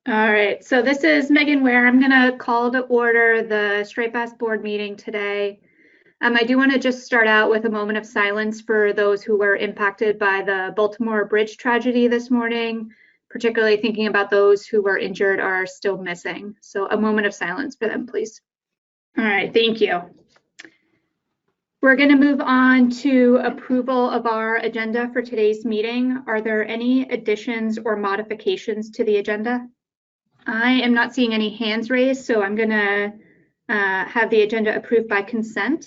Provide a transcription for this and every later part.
All right, so this is Megan Ware. I'm going to call to order the Striped Bass Board meeting today. I do want to just start out with a moment of silence for those who were impacted by the Baltimore Bridge tragedy this morning, particularly thinking about those who were injured or are still missing. So a moment of silence for them, please. All right, thank you. We're going to move on to approval of our agenda for today's meeting. Are there any additions or modifications to the agenda? I am not seeing any hands raised, so I'm going to have the agenda approved by consent.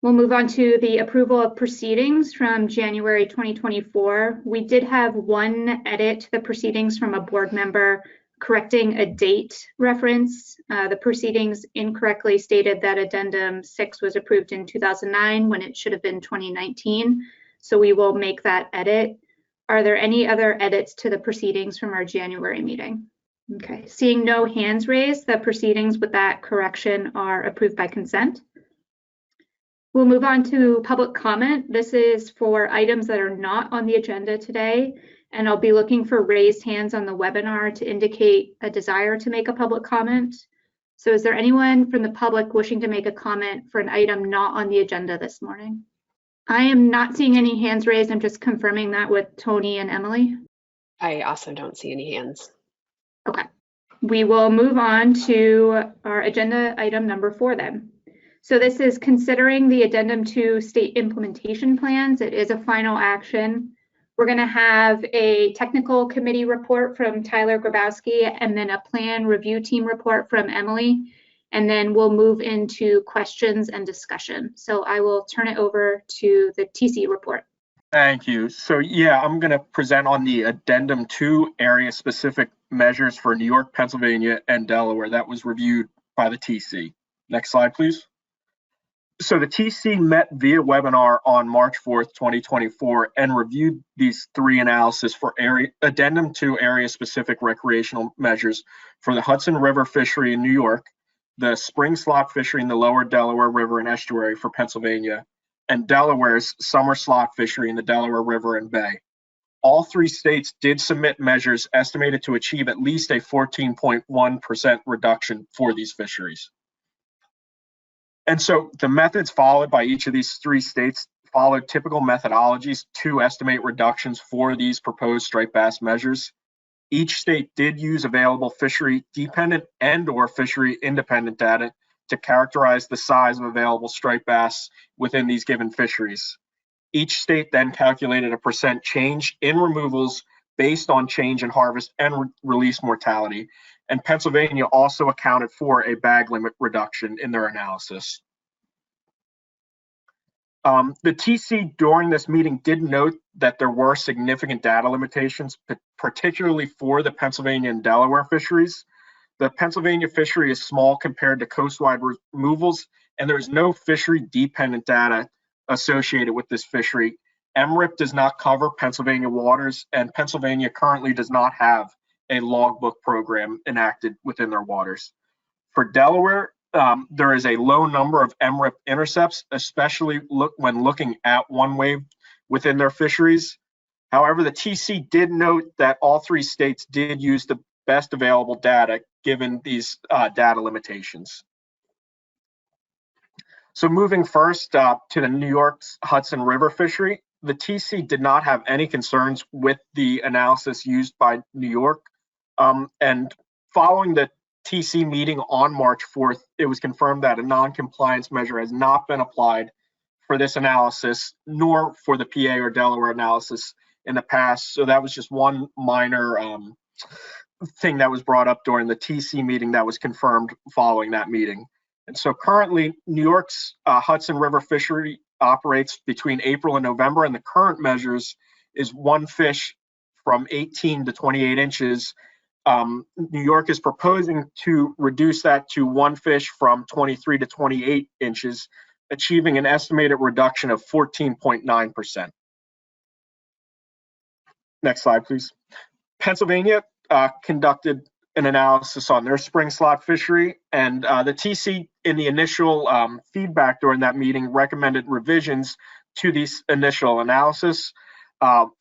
We'll move on to the approval of proceedings from January 2024. We did have one edit to the proceedings from a board member correcting a date reference. The proceedings incorrectly stated that addendum 6 was approved in 2009 when it should have been 2019. So we will make that edit. Are there any other edits to the proceedings from our January meeting? Okay, seeing no hands raised, the proceedings with that correction are approved by consent. We'll move on to public comment. This is for items that are not on the agenda today, and I'll be looking for raised hands on the webinar to indicate a desire to make a public comment. So is there anyone from the public wishing to make a comment for an item not on the agenda this morning? I am not seeing any hands raised. I'm just confirming that with Tony and Emily. I also don't see any hands. Okay. We will move on to our agenda item number 4 then. So this is considering the addendum to state implementation plans. It is a final action. We're going to have a technical committee report from Tyler Grabowski and then a plan review team report from Emily. And then we'll move into questions and discussion. So I will turn it over to the TC report. Thank you. So yeah, I'm going to present on the addendum 2 area specific measures for New York, Pennsylvania, and Delaware that was reviewed by the TC. Next slide, please. So the TC met via webinar on March 4th, 2024, and reviewed these 3 analyses for addendum 2 area specific recreational measures for the Hudson River fishery in New York, the spring slot fishery in the lower Delaware River and estuary for Pennsylvania, and Delaware's summer slot fishery in the Delaware River and Bay. All 3 states did submit measures estimated to achieve at least a 14.1% reduction for these fisheries. And so the methods followed by each of these 3 states followed typical methodologies to estimate reductions for these proposed striped bass measures. Each state did use available fishery dependent and/or fishery independent data to characterize the size of available striped bass within these given fisheries. Each state then calculated a percent change in removals based on change in harvest and release mortality. And Pennsylvania also accounted for a bag limit reduction in their analysis. The TC during this meeting did note that there were significant data limitations, particularly for the Pennsylvania and Delaware fisheries. The Pennsylvania fishery is small compared to coastwide removals, and there is no fishery-dependent data associated with this fishery. MRIP does not cover Pennsylvania waters, and Pennsylvania currently does not have a logbook program enacted within their waters. For Delaware, there is a low number of MRIP intercepts, especially when looking at one wave within their fisheries. However, the TC did note that all 3 states did use the best available data given these data limitations. So moving first to the New York's Hudson River fishery, the TC did not have any concerns with the analysis used by New York. And following the TC meeting on March 4th, it was confirmed that a non-compliance measure has not been applied for this analysis, nor for the PA or Delaware analysis in the past. So that was just one minor thing that was brought up during the TC meeting that was confirmed following that meeting. And so currently, New York's Hudson River fishery operates between April and November, and the current measures is 1 fish from 18 to 28 inches. New York is proposing to reduce that to 1 fish from 23 to 28 inches, achieving an estimated reduction of 14.9%. Next slide, please. Pennsylvania conducted an analysis on their spring slot fishery, and the TC in the initial feedback during that meeting recommended revisions to these initial analysis.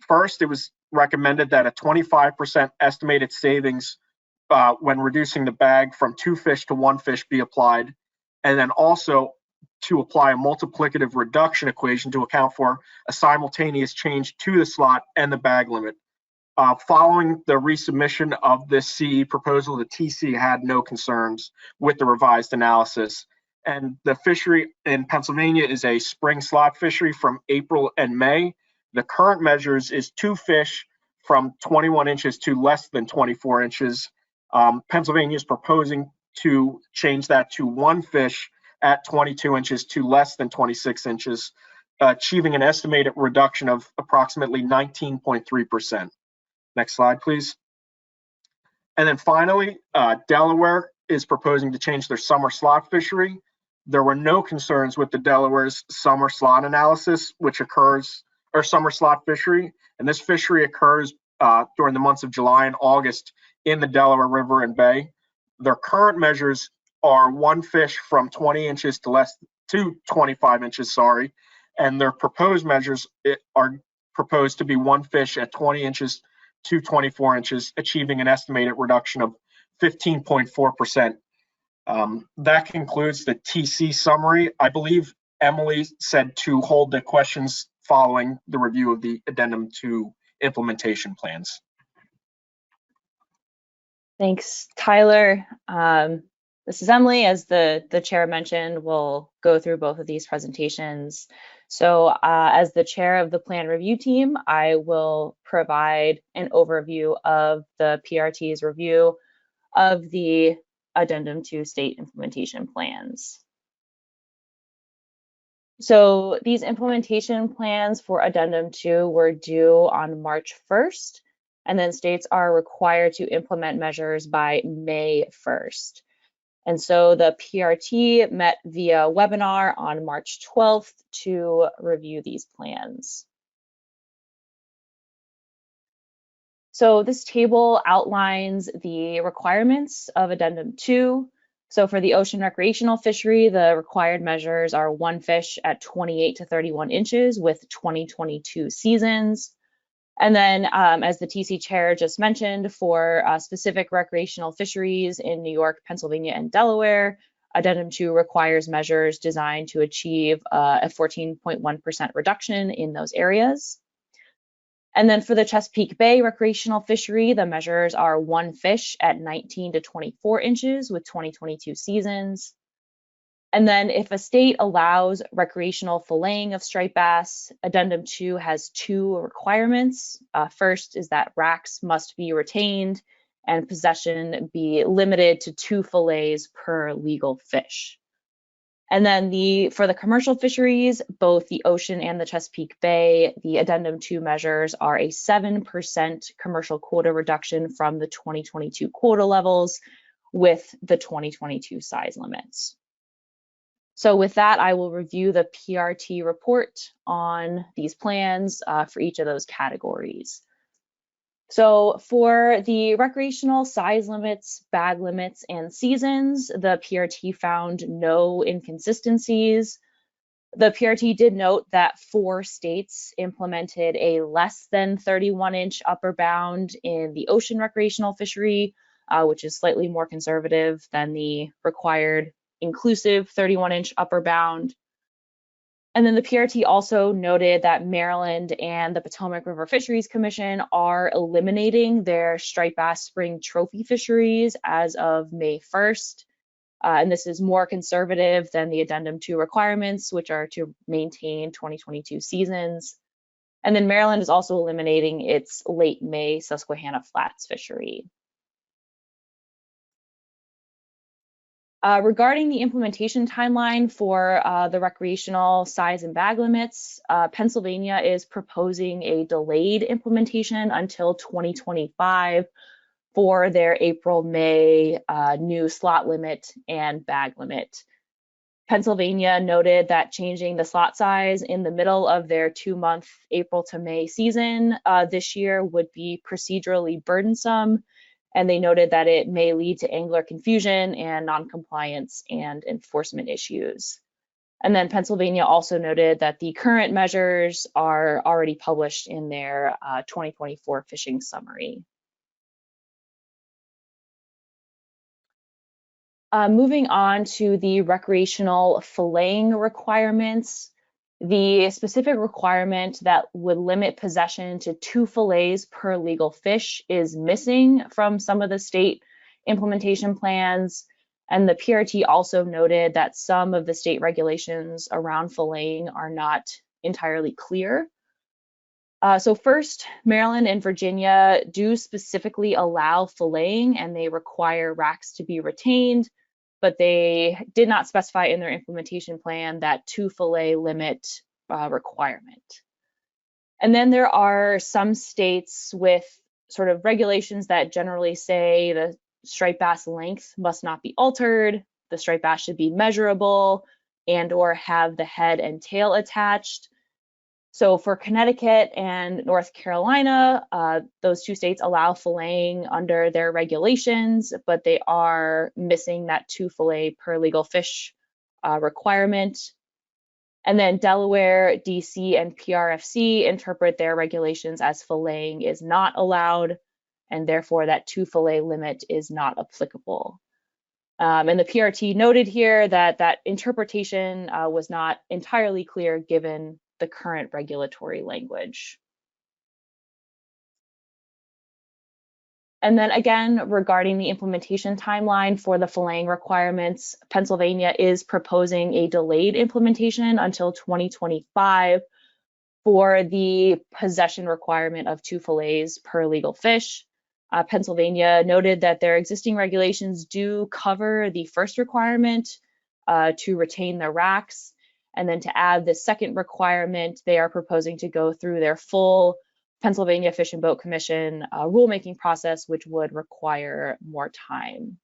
First, it was recommended that a 25% estimated savings when reducing the bag from 2 fish to 1 fish be applied, and then also to apply a multiplicative reduction equation to account for a simultaneous change to the slot and the bag limit. Following the resubmission of this CE proposal, the TC had no concerns with the revised analysis. And the fishery in Pennsylvania is a spring slot fishery from April and May. The current measures is 2 fish from 21 inches to less than 24 inches. Pennsylvania is proposing to change that to 1 fish at 22 inches to less than 26 inches, achieving an estimated reduction of approximately 19.3%. Next slide, please. And then finally, Delaware is proposing to change their summer slot fishery. There were no concerns with the Delaware's summer slot analysis, which occurs, or summer slot fishery. And this fishery occurs during the months of July and August in the Delaware River and Bay. Their current measures are 1 fish from 20 inches to 25 inches, and their proposed measures are proposed to be 1 fish at 20 inches to 24 inches, achieving an estimated reduction of 15.4%. That concludes the TC summary. I believe Emily said to hold the questions following the review of the Addendum 2 implementation plans. Thanks, Tyler. This is Emily. As the chair mentioned, we'll go through both of these presentations. So as the chair of the plan review team, I will provide an overview of the PRT's review of the Addendum 2 state implementation plans. So these implementation plans for Addendum 2 were due on March 1st, and then states are required to implement measures by May 1st. And so the PRT met via webinar on March 12th to review these plans. So this table outlines the requirements of Addendum 2. So for the ocean recreational fishery, the required measures are 1 fish at 28 to 31 inches with 2022 seasons. And then, as the TC chair just mentioned, for specific recreational fisheries in New York, Pennsylvania, and Delaware, Addendum 2 requires measures designed to achieve a 14.1% reduction in those areas. And then for the Chesapeake Bay recreational fishery, the measures are 1 fish at 19 to 24 inches with 2022 seasons. And then if a state allows recreational filleting of striped bass, Addendum 2 has 2 requirements. First is that racks must be retained and possession be limited to 2 fillets per legal fish. And then for the commercial fisheries, both the ocean and the Chesapeake Bay, the Addendum 2 measures are a 7% commercial quota reduction from the 2022 quota levels with the 2022 size limits. So with that, I will review the PRT report on these plans for each of those categories. So for the recreational size limits, bag limits, and seasons, the PRT found no inconsistencies. The PRT did note that 4 states implemented a less than 31-inch upper bound in the ocean recreational fishery, which is slightly more conservative than the required inclusive 31-inch upper bound. And then the PRT also noted that Maryland and the Potomac River Fisheries Commission are eliminating their striped bass spring trophy fisheries as of May 1st. And this is more conservative than the Addendum 2 requirements, which are to maintain 2022 seasons. And then Maryland is also eliminating its late May Susquehanna Flats fishery. Regarding the implementation timeline for the recreational size and bag limits, Pennsylvania is proposing a delayed implementation until 2025 for their April-May new slot limit and bag limit. Pennsylvania noted that changing the slot size in the middle of their 2-month April to May season this year would be procedurally burdensome, and they noted that it may lead to angler confusion and non-compliance and enforcement issues. And then Pennsylvania also noted that the current measures are already published in their 2024 fishing summary. Moving on to the recreational filleting requirements, the specific requirement that would limit possession to 2 fillets per legal fish is missing from some of the state implementation plans. And the PRT also noted that some of the state regulations around filleting are not entirely clear. So first, Maryland and Virginia do specifically allow filleting, and they require racks to be retained, but they did not specify in their implementation plan that 2 fillet limit requirement. And then there are some states with sort of regulations that generally say the striped bass length must not be altered, the striped bass should be measurable, and or have the head and tail attached. So for Connecticut and North Carolina, those 2 states allow filleting under their regulations, but they are missing that 2 fillet per legal fish requirement. And then Delaware, DC, and PRFC interpret their regulations as filleting is not allowed, and therefore that 2 fillet limit is not applicable. And the PRT noted here that that interpretation was not entirely clear given the current regulatory language. And then again, regarding the implementation timeline for the filleting requirements, Pennsylvania is proposing a delayed implementation until 2025 for the possession requirement of 2 fillets per legal fish. Pennsylvania noted that their existing regulations do cover the first requirement to retain the racks. And then to add the second requirement, they are proposing to go through their full Pennsylvania Fish and Boat Commission rulemaking process, which would require more time.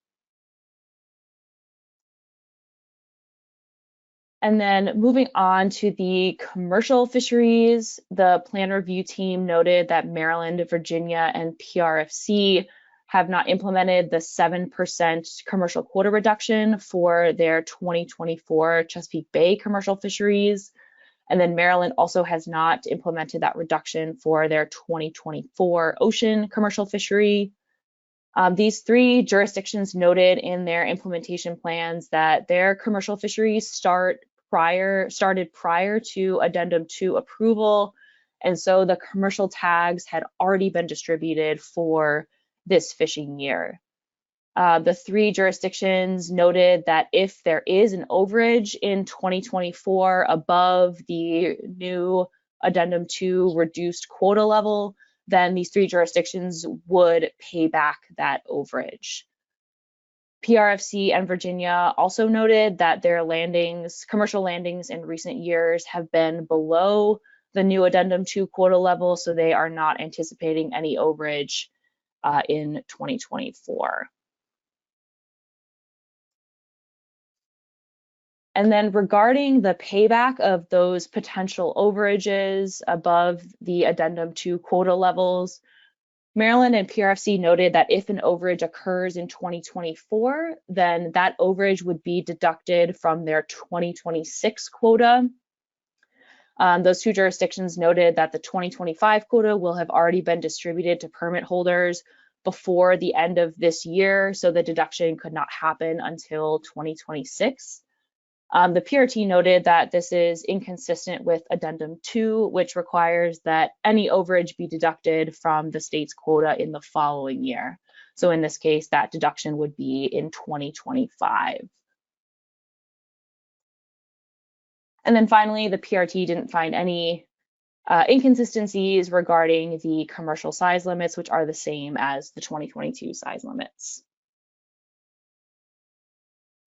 And then moving on to the commercial fisheries, the plan review team noted that Maryland, Virginia, and PRFC have not implemented the 7% commercial quota reduction for their 2024 Chesapeake Bay commercial fisheries. And then Maryland also has not implemented that reduction for their 2024 ocean commercial fishery. These 3 jurisdictions noted in their implementation plans that their commercial fisheries started prior to Addendum 2 approval. And so the commercial tags had already been distributed for this fishing year. The 3 jurisdictions noted that if there is an overage in 2024 above the new Addendum 2 reduced quota level, then these 3 jurisdictions would pay back that overage. PRFC and Virginia also noted that their commercial landings in recent years have been below the new Addendum 2 quota level, so they are not anticipating any overage in 2024. And then regarding the payback of those potential overages above the Addendum 2 quota levels, Maryland and PRFC noted that if an overage occurs in 2024, then that overage would be deducted from their 2026 quota. Those 2 jurisdictions noted that the 2025 quota will have already been distributed to permit holders before the end of this year, so the deduction could not happen until 2026. The PRT noted that this is inconsistent with Addendum 2, which requires that any overage be deducted from the state's quota in the following year. So in this case, that deduction would be in 2025. And then finally, the PRT didn't find any inconsistencies regarding the commercial size limits, which are the same as the 2022 size limits.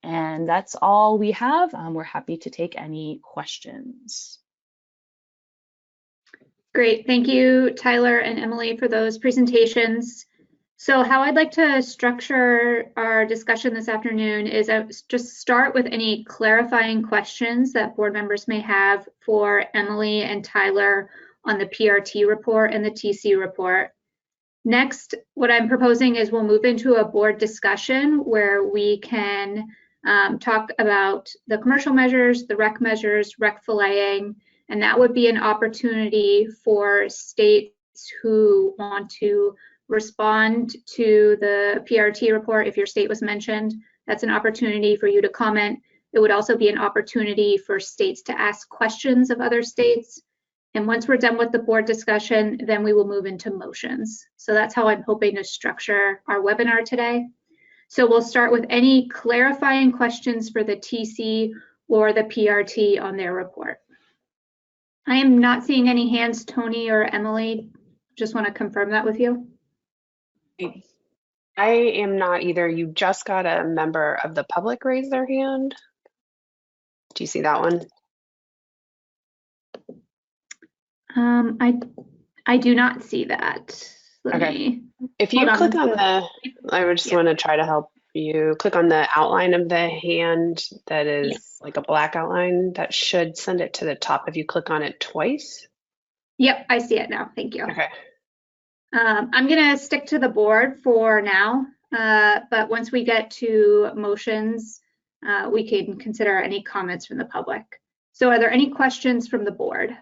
And that's all we have. We're happy to take any questions. Great. Thank you, Tyler and Emily, for those presentations. So how I'd like to structure our discussion this afternoon is just start with any clarifying questions that board members may have for Emily and Tyler on the PRT report and the TC report. Next, what I'm proposing is we'll move into a board discussion where we can talk about the commercial measures, the rec measures, rec filleting, and that would be an opportunity for states who want to respond to the PRT report. If your state was mentioned, that's an opportunity for you to comment. It would also be an opportunity for states to ask questions of other states. And once we're done with the board discussion, then we will move into motions. So that's how I'm hoping to structure our webinar today. So we'll start with any clarifying questions for the TC or the PRT on their report. I am not seeing any hands, Tony or Emily. Just want to confirm that with you. I am not either. You just got a member of the public raise their hand. Do you see that one? I do not see that. Let me. If you click on the, I would just Yeah. want to try to help you click on the outline of the hand that is like a black outline. That should send it to the top if you click on it twice. Yep, I see it now. Thank you. Okay. I'm going to stick to the board for now, but once we get to motions, we can consider any comments from the public. So are there any questions from the board?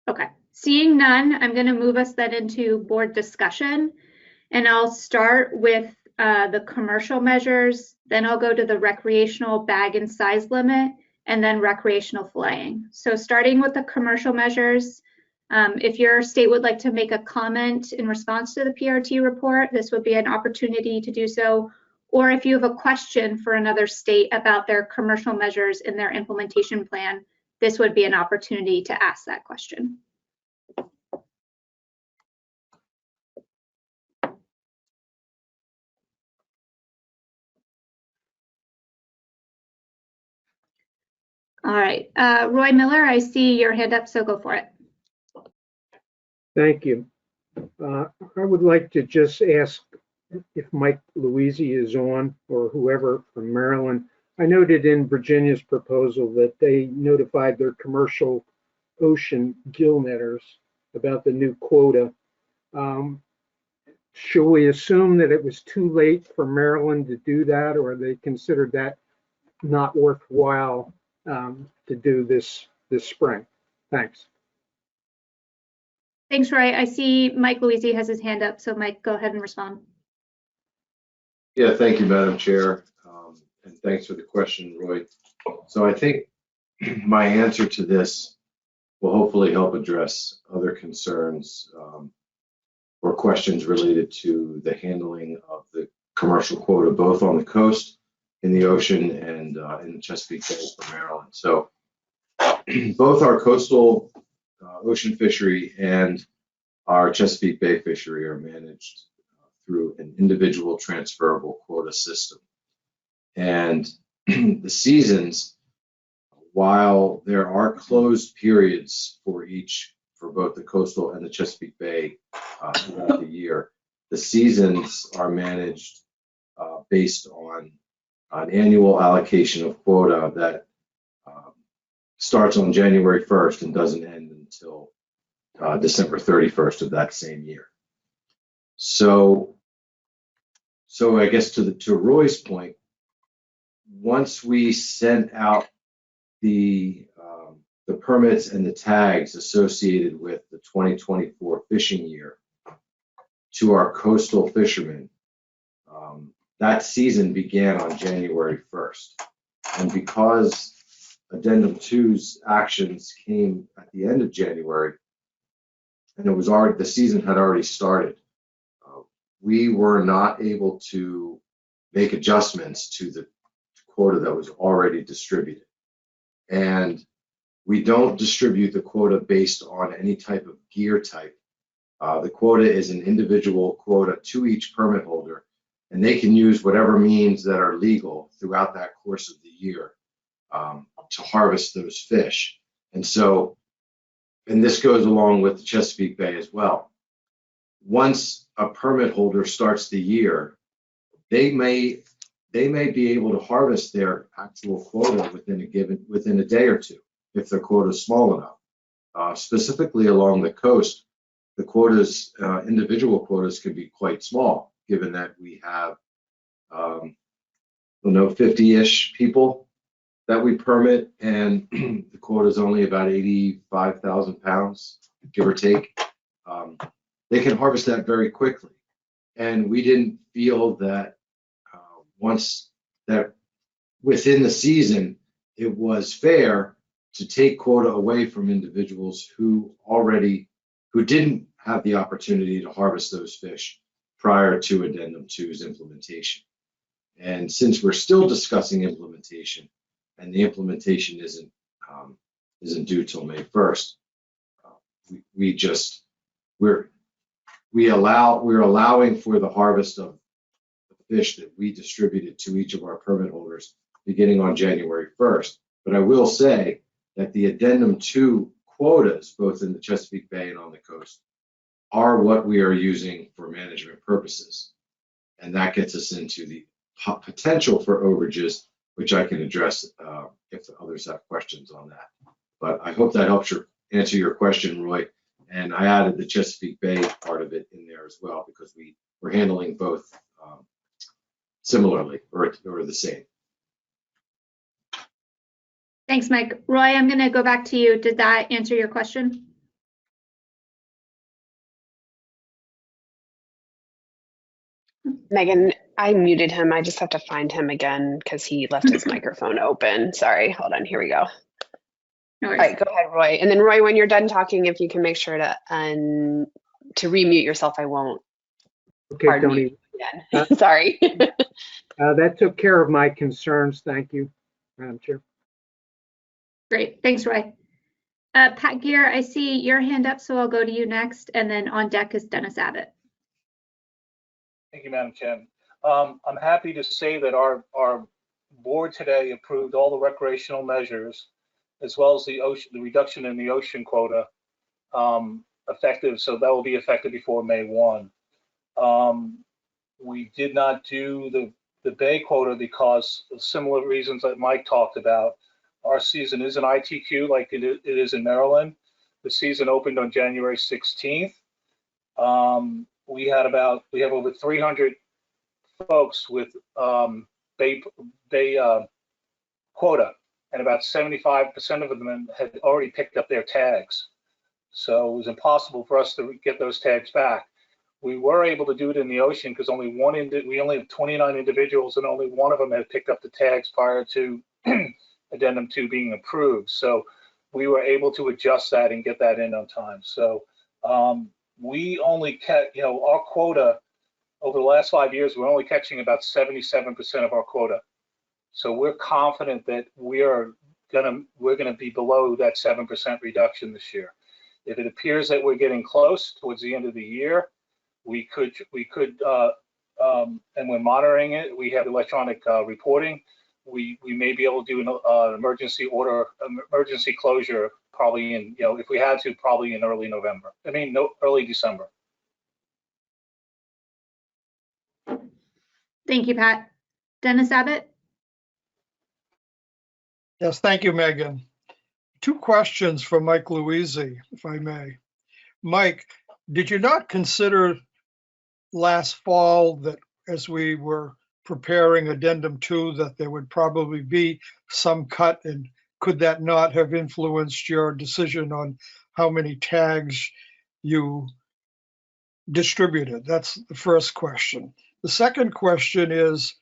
Okay, seeing none, I'm going to move us then into board discussion, and I'll start with the commercial measures, then I'll go to the recreational bag and size limit, and then recreational filleting. So starting with the commercial measures, if your state would like to make a comment in response to the PRT report, this would be an opportunity to do so. Or if you have a question for another state about their commercial measures in their implementation plan, this would be an opportunity to ask that question. All right, Roy Miller, I see your hand up, so go for it. Thank you. I would like to just ask if Mike Louisi is on, or whoever from Maryland. I noted in Virginia's proposal that they notified their commercial ocean gill netters about the new quota. Should we assume that it was too late for Maryland to do that, or they considered that not worthwhile to do this spring? Thanks. Thanks, Roy. I see Mike Louisi has his hand up, so Mike, go ahead and respond. Yeah, thank you, Madam Chair, and thanks for the question, Roy. So I think my answer to this will hopefully help address other concerns or questions related to the handling of the commercial quota, both on the coast, in the ocean, and in the Chesapeake Bay for Maryland. So both our coastal ocean fishery and our Chesapeake Bay fishery are managed through an individual transferable quota system. And the seasons, while there are closed periods for both the coastal and the Chesapeake Bay throughout the year, the seasons are managed based on an annual allocation of quota that starts on January 1st and doesn't end until December 31st of that same year. So I guess to Roy's point, once we sent out the permits and the tags associated with the 2024 fishing year to our coastal fishermen, that season began on January 1st. And because Addendum 2's actions came at the end of January, and the season had already started, we were not able to make adjustments to the quota that was already distributed. And we don't distribute the quota based on any type of gear type. The quota is an individual quota to each permit holder, and they can use whatever means that are legal throughout that course of the year to harvest those fish. And this goes along with the Chesapeake Bay as well. Once a permit holder starts the year, they may be able to harvest their actual quota within a day or two if their quota is small enough. Specifically along the coast, the quotas, individual quotas, can be quite small, given that we have 50-ish people that we permit, and the quota is only about 85,000 pounds, give or take. They can harvest that very quickly. And we didn't feel that once that within the season, it was fair to take quota away from individuals who didn't have the opportunity to harvest those fish prior to Addendum 2's implementation. And since we're still discussing implementation, and the implementation isn't due till May 1st, we're allowing for the harvest of the fish that we distributed to each of our permit holders beginning on January 1st. But I will say that the Addendum 2 quotas, both in the Chesapeake Bay and on the coast, are what we are using for management purposes. And that gets us into the potential for overages, which I can address if others have questions on that. But I hope that helps answer your question, Roy. And I added the Chesapeake Bay part of it in there as well, because we're handling both similarly or the same. Thanks, Mike. Roy, I'm going to go back to you. Did that answer your question? Megan, I muted him. I just have to find him again because he left his microphone open. Sorry, hold on, here we go. No All worries. right, go ahead, Roy. And then Roy, when you're done talking, if you can make sure to remute yourself, I won't. Okay, Pardon Tony. me again. Sorry. That took care of my concerns. Thank you, Madam Chair. Great. Thanks, Roy. Pat Gear, I see your hand up, so I'll go to you next. And then on deck is Dennis Abbott. Thank you, Madam Chair. I'm happy to say that our board today approved all the recreational measures, as well as the reduction in the ocean quota effective. So that will be effective before May 1. We did not do the bay quota because of similar reasons that Mike talked about. Our season is an ITQ like it is in Maryland. The season opened on January 16th. We have over 300 folks with bay quota, and about 75% of them had already picked up their tags. So it was impossible for us to get those tags back. We were able to do it in the ocean because we only have 29 individuals, and only one of them had picked up the tags prior to Addendum 2 being approved. So we were able to adjust that and get that in on time. So we only kept, our quota over the last 5 years, we're only catching about 77% of our quota. So we're confident that we're gonna be below that 7% reduction this year. If it appears that we're getting close towards the end of the year, we could, and we're monitoring it. We have electronic reporting. We may be able to do an emergency closure probably in, if we had to, probably in early December. Thank you, Pat. Dennis Abbott? Yes, thank you, Megan. Two questions for Mike Luisi, if I may. Mike, did you not consider last fall that as we were preparing Addendum 2 that there would probably be some cut, and could that not have influenced your decision on how many tags you distributed? That's the first question. The second question is,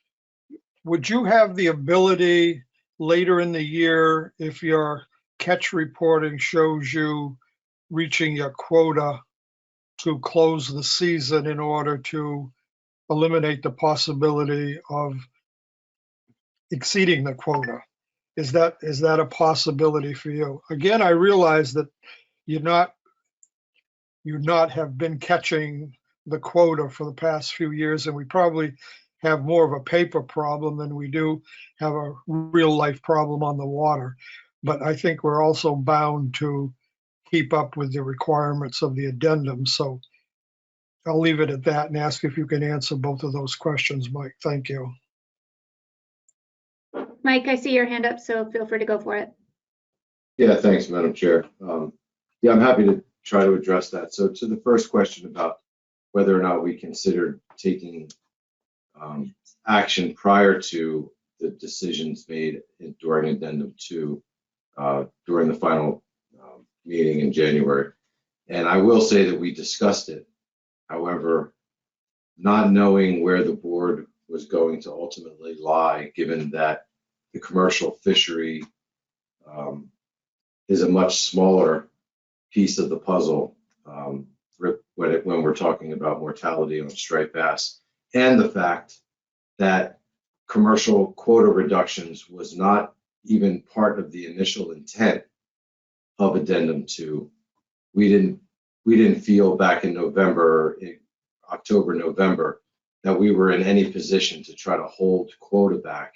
would you have the ability later in the year, if your catch reporting shows you reaching your quota, to close the season in order to eliminate the possibility of exceeding the quota? Is that a possibility for you? Again, I realize that you not have been catching the quota for the past few years, and we probably have more of a paper problem than we do have a real life problem on the water. But I think we're also bound to keep up with the requirements of the addendum. So I'll leave it at that and ask if you can answer both of those questions, Mike. Thank you. Mike, I see your hand up, so feel free to go for it. Yeah, thanks, Madam Chair. Yeah, I'm happy to try to address that. So to the first question about whether or not we considered taking action prior to the decisions made during Addendum 2 during the final meeting in January. And I will say that we discussed it. However, not knowing where the board was going to ultimately lie, given that the commercial fishery is a much smaller piece of the puzzle when we're talking about mortality on striped bass, and the fact that commercial quota reductions was not even part of the initial intent of Addendum 2. We didn't feel back in October, November, that we were in any position to try to hold quota back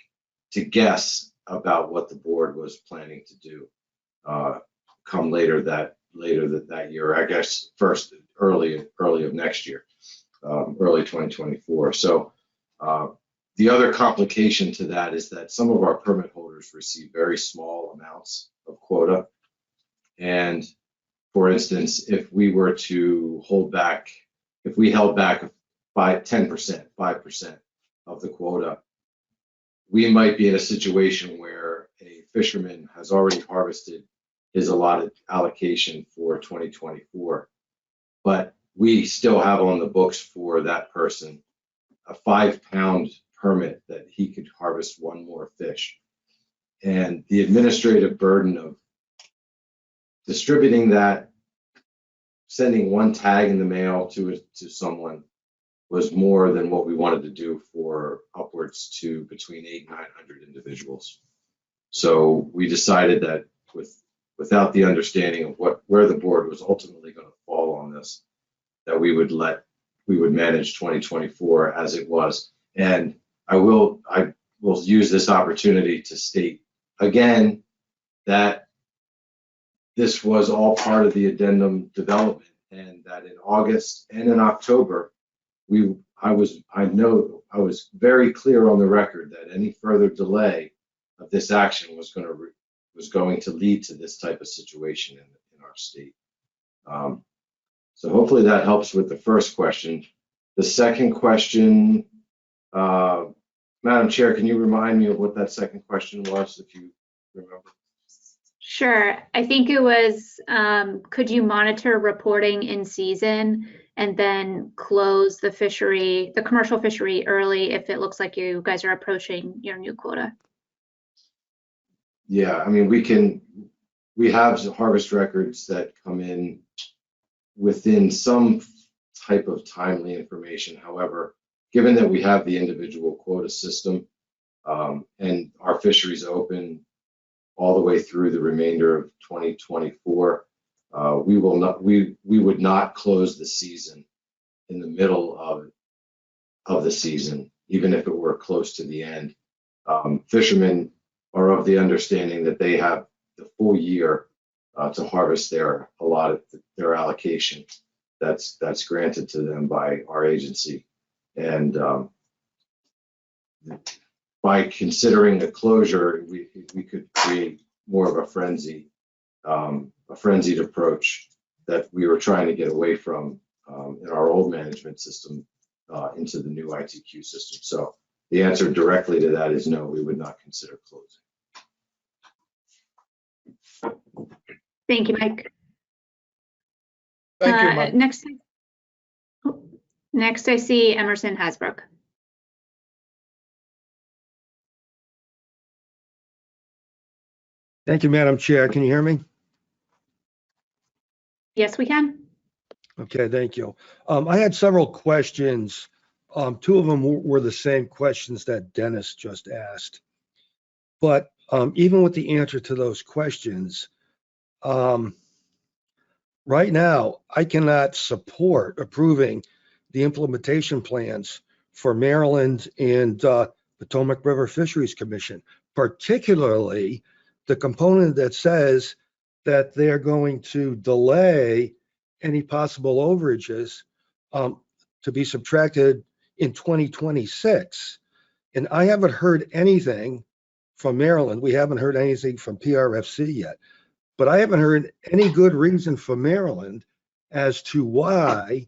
to guess about what the board was planning to do come later that year, I guess first early of next year, early 2024. So the other complication to that is that some of our permit holders receive very small amounts of quota. And for instance, if we were to hold back, if we held back by 10%, 5% of the quota, we might be in a situation where a fisherman has already harvested his allotted allocation for 2024, but we still have on the books for that person a 5-pound permit that he could harvest one more fish. And the administrative burden of distributing that, sending one tag in the mail to someone, was more than what we wanted to do for upwards to between 800 and 900 individuals. So we decided that without the understanding of where the board was ultimately going to fall on this, that we would manage 2024 as it was. And I will use this opportunity to state again that this was all part of the addendum development, and that in August and in October, I was very clear on the record that any further delay of this action was going to lead to this type of situation in our state. So hopefully that helps with the first question. The second question, Madam Chair, can you remind me of what that second question was, if you remember? Sure. I think it was, could you monitor reporting in season and then close the commercial fishery early if it looks like you guys are approaching your new quota? Yeah, I mean, we have harvest records that come in within some type of timely information. However, given that we have the individual quota system and our fisheries open all the way through the remainder of 2024, we would not close the season in the middle of the season, even if it were close to the end. Fishermen are of the understanding that they have the full year to harvest their allocation that's granted to them by our agency. And by considering the closure, we could create more of a frenzied approach that we were trying to get away from in our old management system into the new ITQ system. So the answer directly to that is no, we would not consider closing. Thank you, Mike. Thank you, Mike. Next, I see Emerson Hasbrook. Thank you, Madam Chair. Can you hear me? Yes, we can. Okay, thank you. I had several questions. Two of them were the same questions that Dennis just asked. But even with the answer to those questions, right now, I cannot support approving the implementation plans for Maryland and Potomac River Fisheries Commission, particularly the component that says that they're going to delay any possible overages to be subtracted in 2026. And I haven't heard anything from Maryland. We haven't heard anything from PRFC yet, but I haven't heard any good reason for Maryland as to why,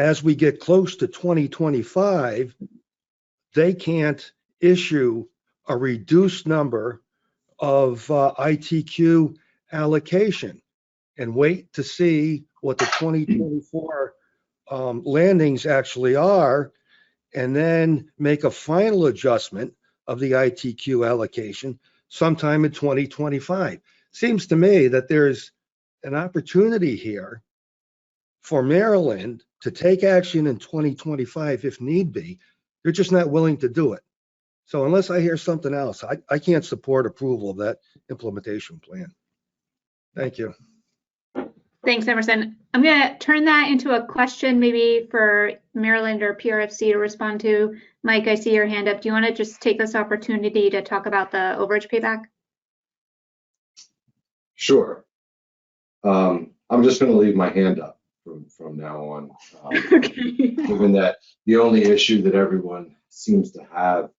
as we get close to 2025, they can't issue a reduced number of ITQ allocation and wait to see what the 2024 landings actually are, and then make a final adjustment of the ITQ allocation sometime in 2025. Seems to me that there's an opportunity here for Maryland to take action in 2025 if need be. They're just not willing to do it. So unless I hear something else, I can't support approval of that implementation plan. Thank you. Thanks, Emerson. I'm going to turn that into a question maybe for Maryland or PRFC to respond to. Mike, I see your hand up. Do you want to just take this opportunity to talk about the overage payback? Sure. I'm just going to leave my hand up from now on, Okay. given that the only issue that everyone seems to have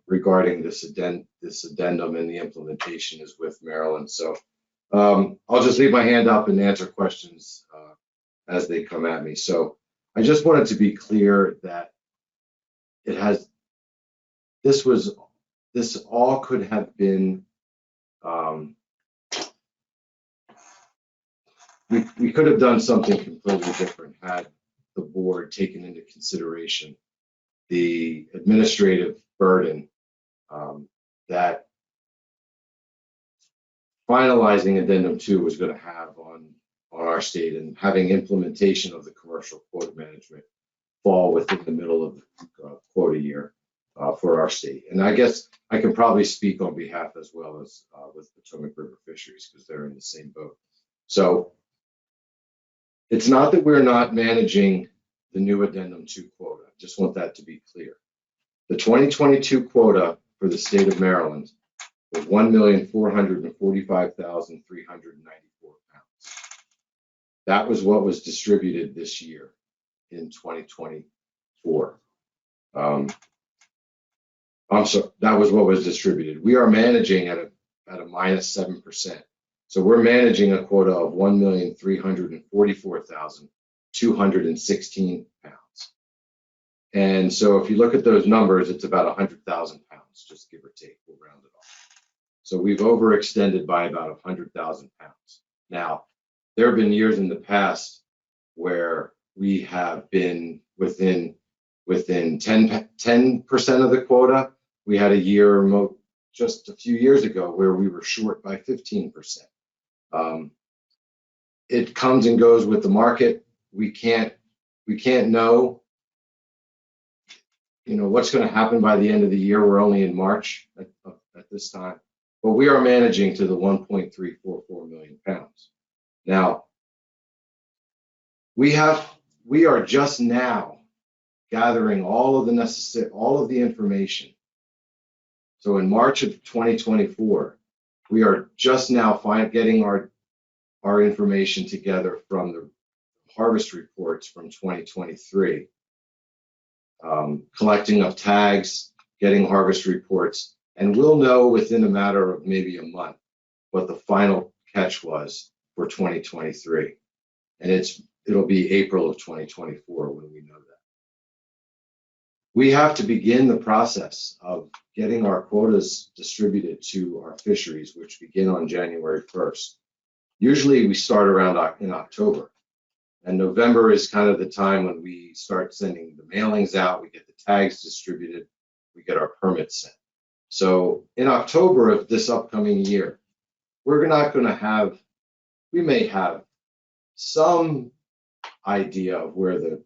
regarding this addendum and the implementation is with Maryland. So I'll just leave my hand up and answer questions as they come at me. So I just wanted to be clear that this all could have been, we could have done something completely different had the board taken into consideration the administrative burden that finalizing addendum 2 was going to have on our state, and having implementation of the commercial quota management fall within the middle of the quota year for our state. And I guess I can probably speak on behalf as well as with Potomac River Fisheries, because they're in the same boat. So it's not that we're not managing the new addendum 2 quota. I just want that to be clear. The 2022 quota for the state of Maryland was 1,445,394 pounds. That was what was distributed this year in 2024. I'm sorry, that was what was distributed. We are managing at a -7%. So we're managing a quota of 1,344,216 pounds. And so if you look at those numbers, it's about 100,000 pounds, just give or take, we'll round it off. So we've overextended by about 100,000 pounds. Now, there have been years in the past where we have been within 10% of the quota. We had a year just a few years ago where we were short by 15%. It comes and goes with the market. We can't know, what's going to happen by the end of the year. We're only in March at this time, but we are managing to the 1.344 million pounds. Now, we are just now gathering all of the information. So in March of 2024, we are just now getting our information together from the harvest reports from 2023, collecting of tags, getting harvest reports, and we'll know within a matter of maybe a month what the final catch was for 2023. And it'll be April of 2024 when we know that. We have to begin the process of getting our quotas distributed to our fisheries, which begin on January 1st. Usually we start around in October, and November is kind of the time when we start sending the mailings out, we get the tags distributed, we get our permits sent. So in October of this upcoming year, we're not going to have, we may have some idea of where the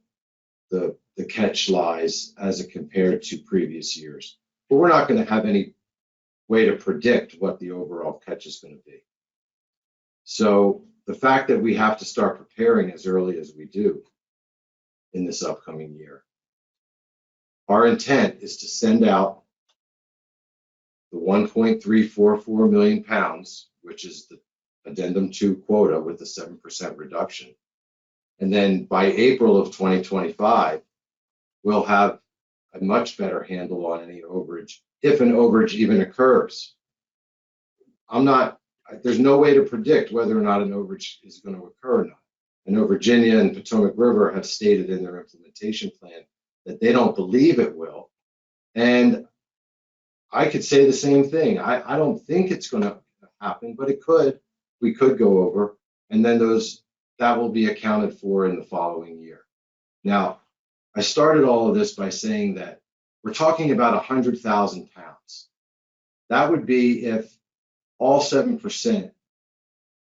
catch lies as it compared to previous years, but we're not going to have any way to predict what the overall catch is going to be. So the fact that we have to start preparing as early as we do in this upcoming year, our intent is to send out the 1.344 million pounds, which is the addendum 2 quota with the 7% reduction. And then by April of 2025, we'll have a much better handle on any overage, if an overage even occurs. There's no way to predict whether or not an overage is going to occur or not. I know Virginia and Potomac River have stated in their implementation plan that they don't believe it will. And I could say the same thing. I don't think it's going to happen, but it could. We could go over, and then that will be accounted for in the following year. Now, I started all of this by saying that we're talking about 100,000 pounds. That would be if all 7%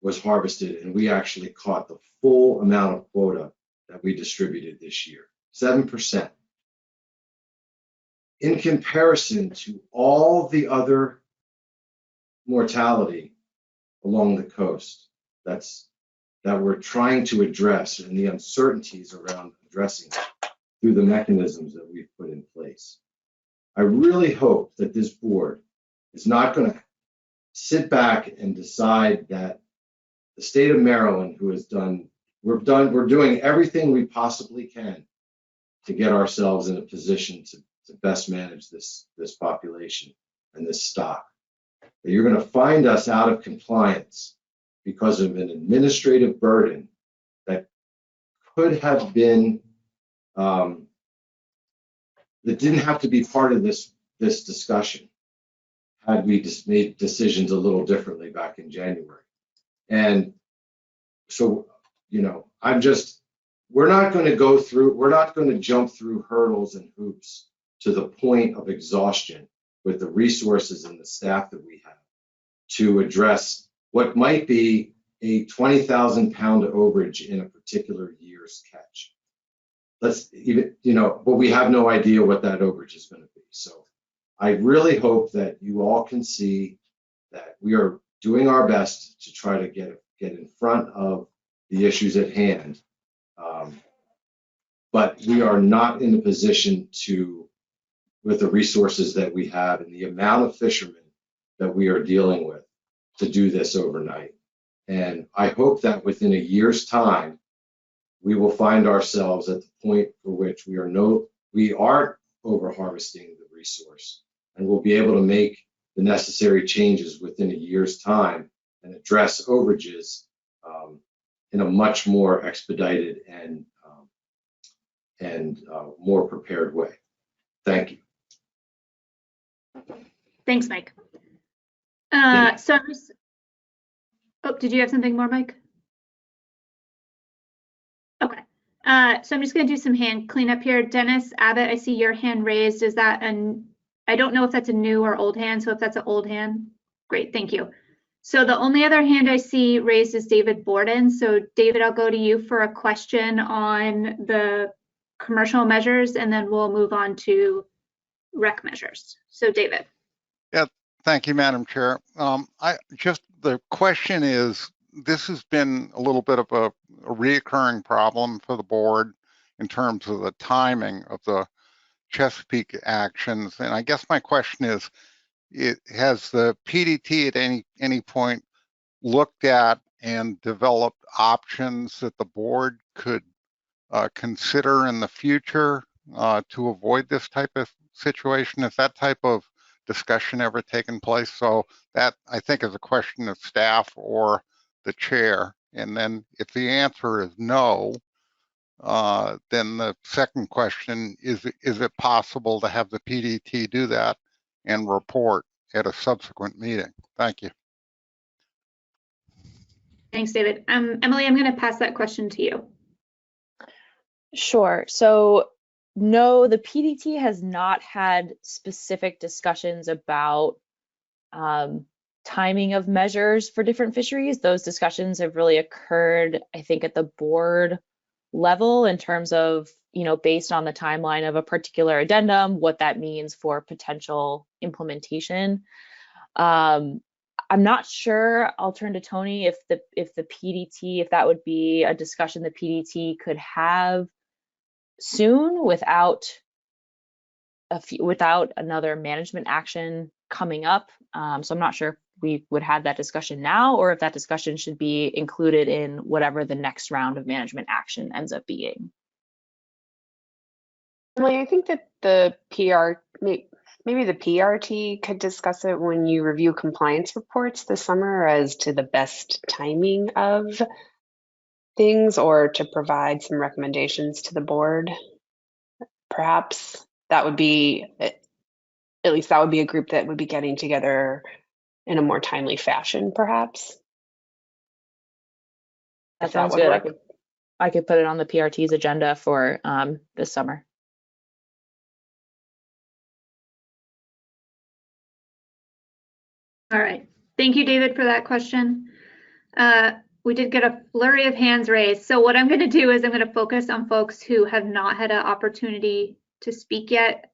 was harvested and we actually caught the full amount of quota that we distributed this year, 7%. In comparison to all the other mortality along the coast that we're trying to address, and the uncertainties around addressing it through the mechanisms that we've put in place. I really hope that this board is not going to sit back and decide that the state of Maryland, who has we're doing everything we possibly can to get ourselves in a position to best manage this population and this stock. That you're going to find us out of compliance because of an administrative burden that could have been, that didn't have to be part of this discussion had we just made decisions a little differently back in January. And so, we're not going to jump through hurdles and hoops to the point of exhaustion with the resources and the staff that we have to address what might be a 20,000 pound overage in a particular year's catch. But we have no idea what that overage is going to be. So I really hope that you all can see that we are doing our best to try to get in front of the issues at hand. But we are not in a position with the resources that we have and the amount of fishermen that we are dealing with, to do this overnight. And I hope that within a year's time, we will find ourselves at the point for which we aren't over harvesting the resource, and we'll be able to make the necessary changes within a year's time and address overages in a much more expedited and more prepared way. Thank you. Thanks, Mike. Did you have something more, Mike? Okay. So I'm just going to do some hand cleanup here. Dennis Abbott, I see your hand raised. Is that I don't know if that's a new or old hand. So if that's an old hand, great, thank you. So the only other hand I see raised is David Borden. So David, I'll go to you for a question on the commercial measures, and then we'll move on to rec measures. So David. Yeah, thank you, Madam Chair. The question is, this has been a little bit of a reoccurring problem for the board in terms of the timing of the Chesapeake actions. And I guess my question is, has the PDT at any point looked at and developed options that the board could consider in the future to avoid this type of situation? Has that type of discussion ever taken place? So that, I think, is a question of staff or the chair. And then if the answer is no, then the second question is it possible to have the PDT do that and report at a subsequent meeting? Thank you. Thanks, David. Emily, I'm going to pass that question to you. Sure. So no, the PDT has not had specific discussions about timing of measures for different fisheries. Those discussions have really occurred, I think, at the board level in terms of, based on the timeline of a particular addendum, what that means for potential implementation. I'm not sure, I'll turn to Tony, if the PDT, if that would be a discussion the PDT could have soon without another management action coming up. So I'm not sure if we would have that discussion now, or if that discussion should be included in whatever the next round of management action ends up being. Emily, I think that maybe the PRT could discuss it when you review compliance reports this summer as to the best timing of things or to provide some recommendations to the board. Perhaps that would be, at least that would be a group that would be getting together in a more timely fashion, perhaps. That If sounds would good. work. I could put it on the PRT's agenda for this summer. All right. Thank you, David, for that question. We did get a flurry of hands raised. So what I'm going to do is I'm going to focus on folks who have not had an opportunity to speak yet.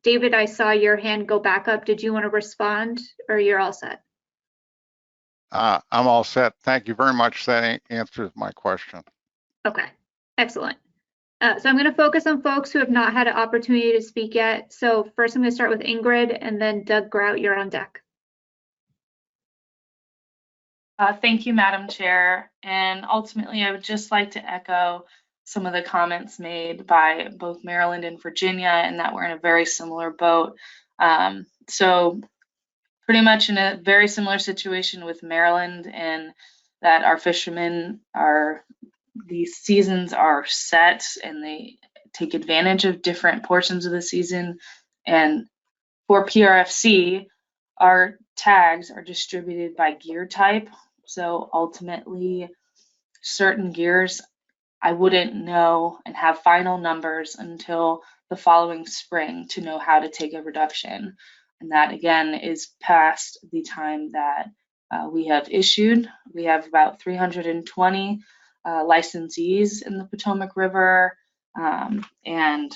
David, I saw your hand go back up. Did you want to respond, or you're all set? I'm all set. Thank you very much. That answers my question. Okay, excellent. So I'm going to focus on folks who have not had an opportunity to speak yet. So first I'm going to start with Ingrid, and then Doug Grout, you're on deck. Thank you, Madam Chair. And ultimately, I would just like to echo some of the comments made by both Maryland and Virginia, and that we're in a very similar boat. So pretty much in a very similar situation with Maryland, and that our fishermen these seasons are set and they take advantage of different portions of the season. And for PRFC, our tags are distributed by gear type. So ultimately, certain gears, I wouldn't know and have final numbers until the following spring to know how to take a reduction. And that again is past the time that we have issued. We have about 320 licensees in the Potomac River, and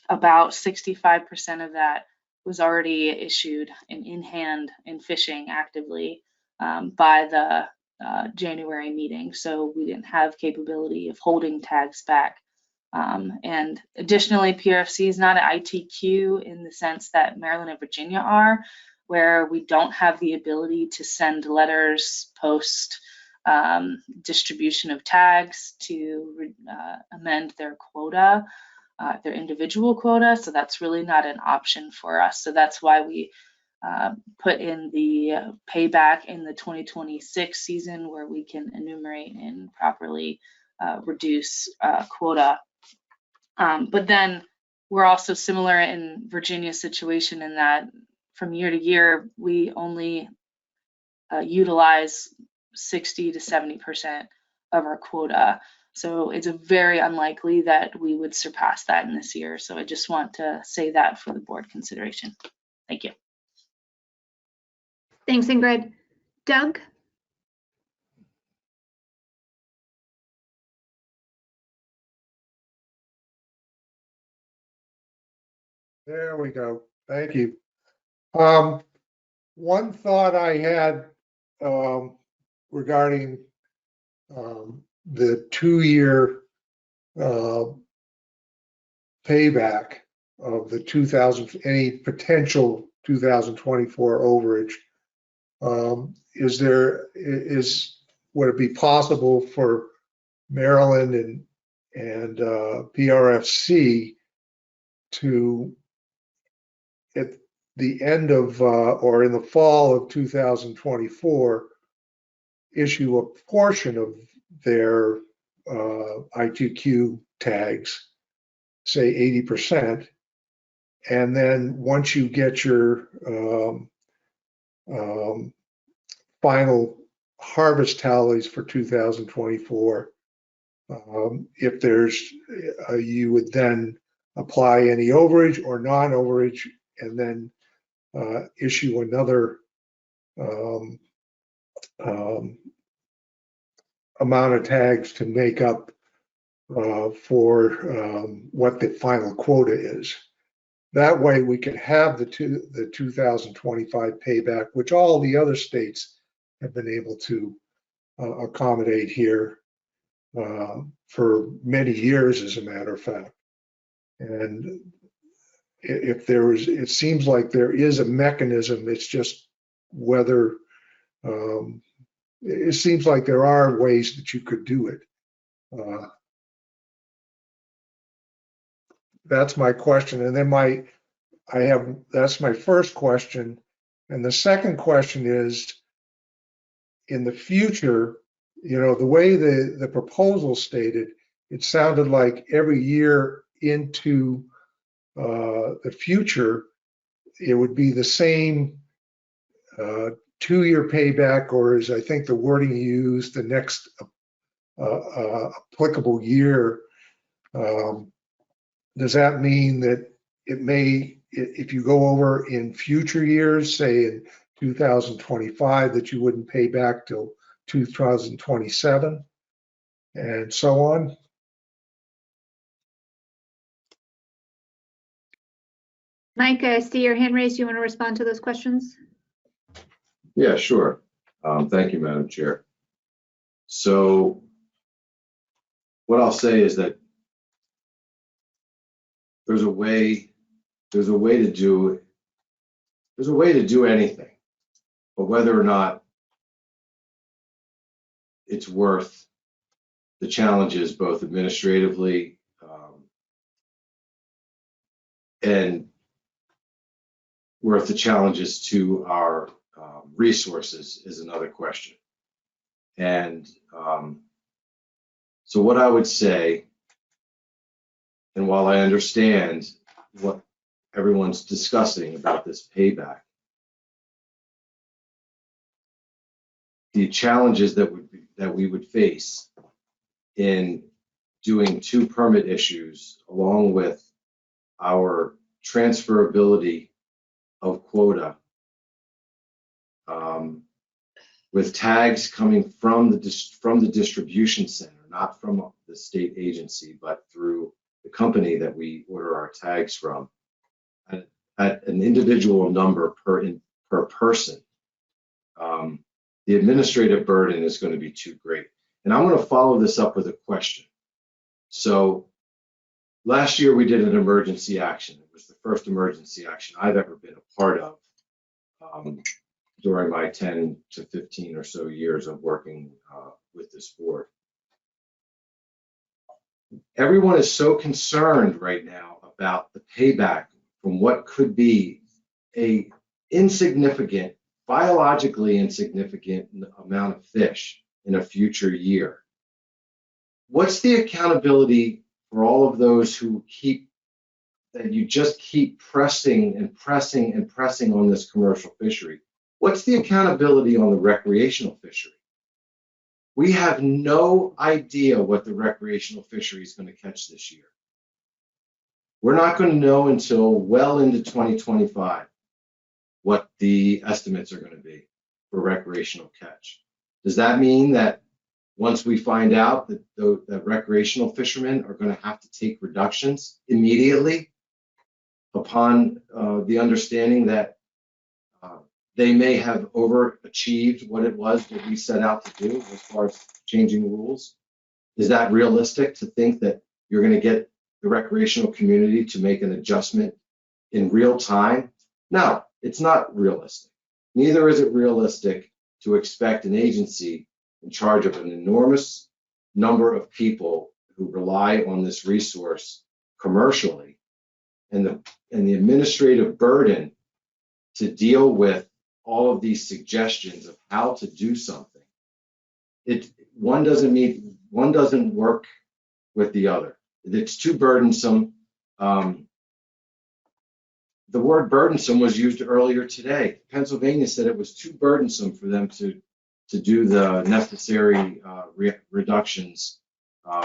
about 65% of that was already issued and in hand and fishing actively by the January meeting. So we didn't have capability of holding tags back. And additionally, PRFC is not an ITQ in the sense that Maryland and Virginia are, where we don't have the ability to send letters post distribution of tags to amend their quota, their individual quota. So that's really not an option for us. So that's why we put in the payback in the 2026 season, where we can enumerate and properly reduce quota. But then we're also similar in Virginia's situation in that from year to year, we only utilize 60 to 70% of our quota. So it's very unlikely that we would surpass that in this year. So I just want to say that for the board consideration. Thank you. Thanks, Ingrid. Doug? There we go. Thank you. One thought I had regarding the 2-year payback of the any potential 2024 overage. Would it be possible for Maryland and PRFC to, at the end of or in the fall of 2024, issue a portion of their I2Q tags, say 80%, and then once you get your final harvest tallies for 2024, if there's, you would then apply any overage or non-overage, and then issue another amount of tags to make up for what the final quota is. That way we can have the 2025 payback, which all the other states have been able to accommodate here for many years, as a matter of fact. And if there is, it seems like there is a mechanism, it's just whether, it seems like there are ways that you could do it. That's my question. And then that's my first question. And the second question is, in the future, the way the proposal stated, it sounded like every year into the future, it would be the same 2-year payback, or as I think the wording you used, the next applicable year. Does that mean that it may, if you go over in future years, say in 2025, that you wouldn't pay back till 2027 and so on? Mike, I see your hand raised. You want to respond to those questions? Yeah, sure. Thank you, Madam Chair. So what I'll say is that there's a way to do anything, but whether or not it's worth the challenges, both administratively and worth the challenges to our resources, is another question. And so what I would say, and while I understand what everyone's discussing about this payback, the challenges that we would face in doing 2 permit issues, along with our transferability of quota, with tags coming from the distribution center, not from the state agency, but through the company that we order our tags from, at an individual number per person. The administrative burden is going to be too great. And I'm going to follow this up with a question. So last year we did an emergency action. It was the first emergency action I've ever been a part of during my 10 to 15 or so years of working with this board. Everyone is so concerned right now about the payback from what could be a insignificant, biologically insignificant amount of fish in a future year. What's the accountability for all of those who you just keep pressing and pressing and pressing on this commercial fishery? What's the accountability on the recreational fishery? We have no idea what the recreational fishery is going to catch this year. We're not going to know until well into 2025 what the estimates are going to be for recreational catch. Does that mean that once we find out that the recreational fishermen are going to have to take reductions immediately upon the understanding that they may have overachieved what it was that we set out to do as far as changing rules? Is that realistic to think that you're going to get the recreational community to make an adjustment in real time? No, it's not realistic. Neither is it realistic to expect an agency in charge of an enormous number of people who rely on this resource commercially, and the administrative burden to deal with all of these suggestions of how to do something. One doesn't work with the other. It's too burdensome. The word burdensome was used earlier today. Pennsylvania said it was too burdensome for them to do the necessary reductions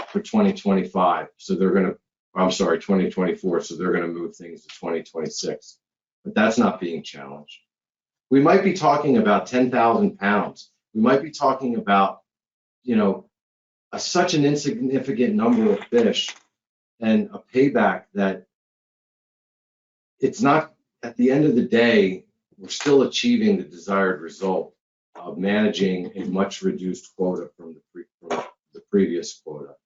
for 2025. So they're going to, I'm sorry, 2024. So they're going to move things to 2026. But that's not being challenged. We might be talking about 10,000 pounds. We might be talking about, such an insignificant number of fish and a payback that it's not, at the end of the day, we're still achieving the desired result of managing a much reduced quota from the previous quota.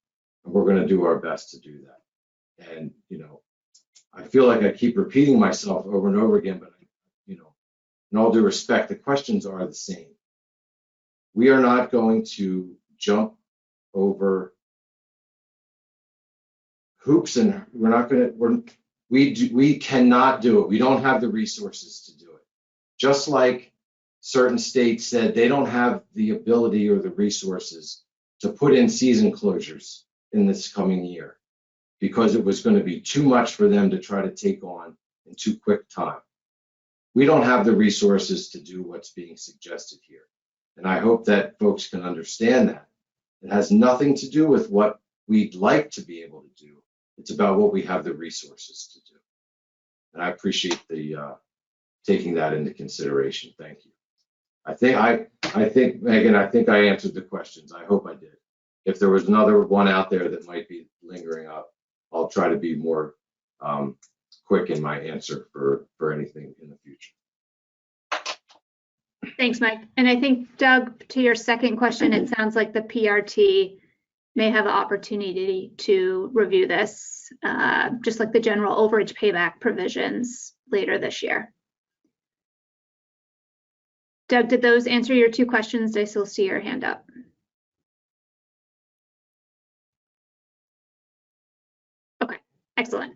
And we're going to do our best to do that. And, I feel like I keep repeating myself over and over again, but, in all due respect, the questions are the same. We are not going to jump over hoops, and we cannot do it. We don't have the resources to do it. Just like certain states said they don't have the ability or the resources to put in season closures in this coming year because it was going to be too much for them to try to take on in too quick time. We don't have the resources to do what's being suggested here. And I hope that folks can understand that. It has nothing to do with what we'd like to be able to do. It's about what we have the resources to do. And I appreciate the taking that into consideration. Thank you. I think, Megan, I think I answered the questions. I hope I did. If there was another one out there that might be lingering up, I'll try to be more quick in my answer for anything in the future. Thanks, Mike. And I think, Doug, to your second question, it sounds like the PRT may have an opportunity to review this, just like the general overage payback provisions later this year. Doug, did those answer your two questions? I still see your hand up. Okay, excellent.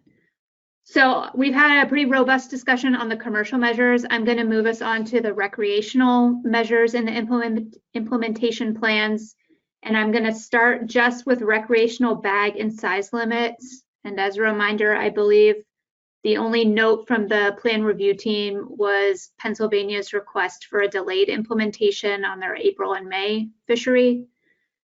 So we've had a pretty robust discussion on the commercial measures. I'm going to move us on to the recreational measures in the implementation plans. And I'm going to start just with recreational bag and size limits. And as a reminder, I believe the only note from the plan review team was Pennsylvania's request for a delayed implementation on their April and May fishery.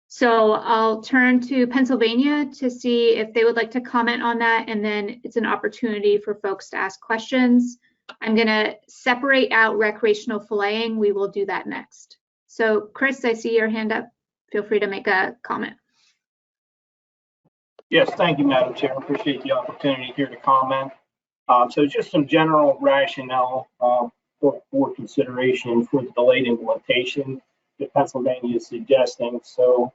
So I'll turn to Pennsylvania to see if they would like to comment on that, and then it's an opportunity for folks to ask questions. I'm going to separate out recreational filleting. We will do that next. So Chris, I see your hand up. Feel free to make a comment. Yes, thank you, Madam Chair. I appreciate the opportunity here to comment. So just some general rationale for consideration for the delayed implementation that Pennsylvania is suggesting. So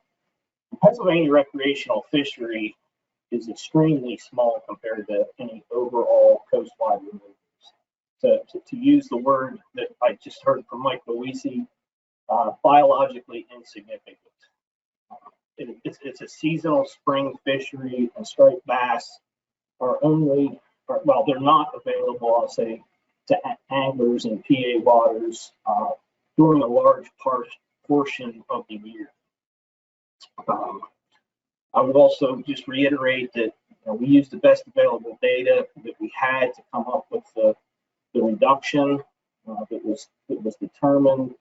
the Pennsylvania recreational fishery is extremely small compared to any overall coastwide removals. To use the word that I just heard from Mike Luisi, biologically insignificant. It's a seasonal spring fishery, and striped bass are only, well, they're not available, I'll say, to anglers in PA waters during a large portion of the year. I would also just reiterate that we used the best available data that we had to come up with the reduction that was determined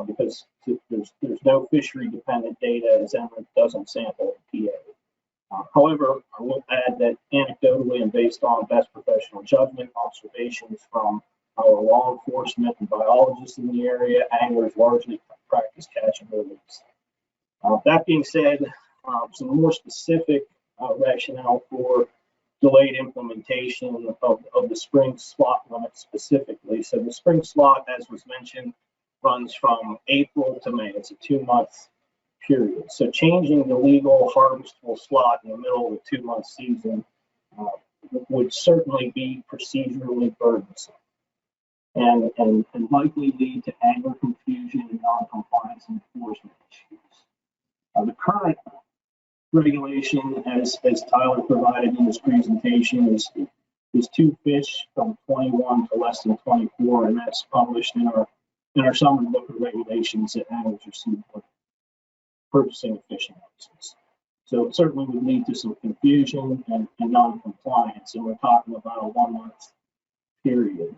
because there's no fishery dependent data as Emirates doesn't sample in PA. However, I will add that anecdotally and based on best professional judgment, observations from our law enforcement and biologists in the area, anglers largely practice catch and release. That being said, some more specific rationale for delayed implementation of the spring slot limit specifically. So the spring slot, as was mentioned, runs from April to May. It's a 2-month period. So changing the legal harvestable slot in the middle of a 2-month season would certainly be procedurally burdensome and likely lead to angler confusion and non-compliance enforcement issues. The current regulation, as Tyler provided in his presentation, is 2 fish from 21 to less than 24, and that's published in our summer book of regulations that anglers receive for purchasing a fishing license. So it certainly would lead to some confusion and non-compliance, and we're talking about a 1-month period.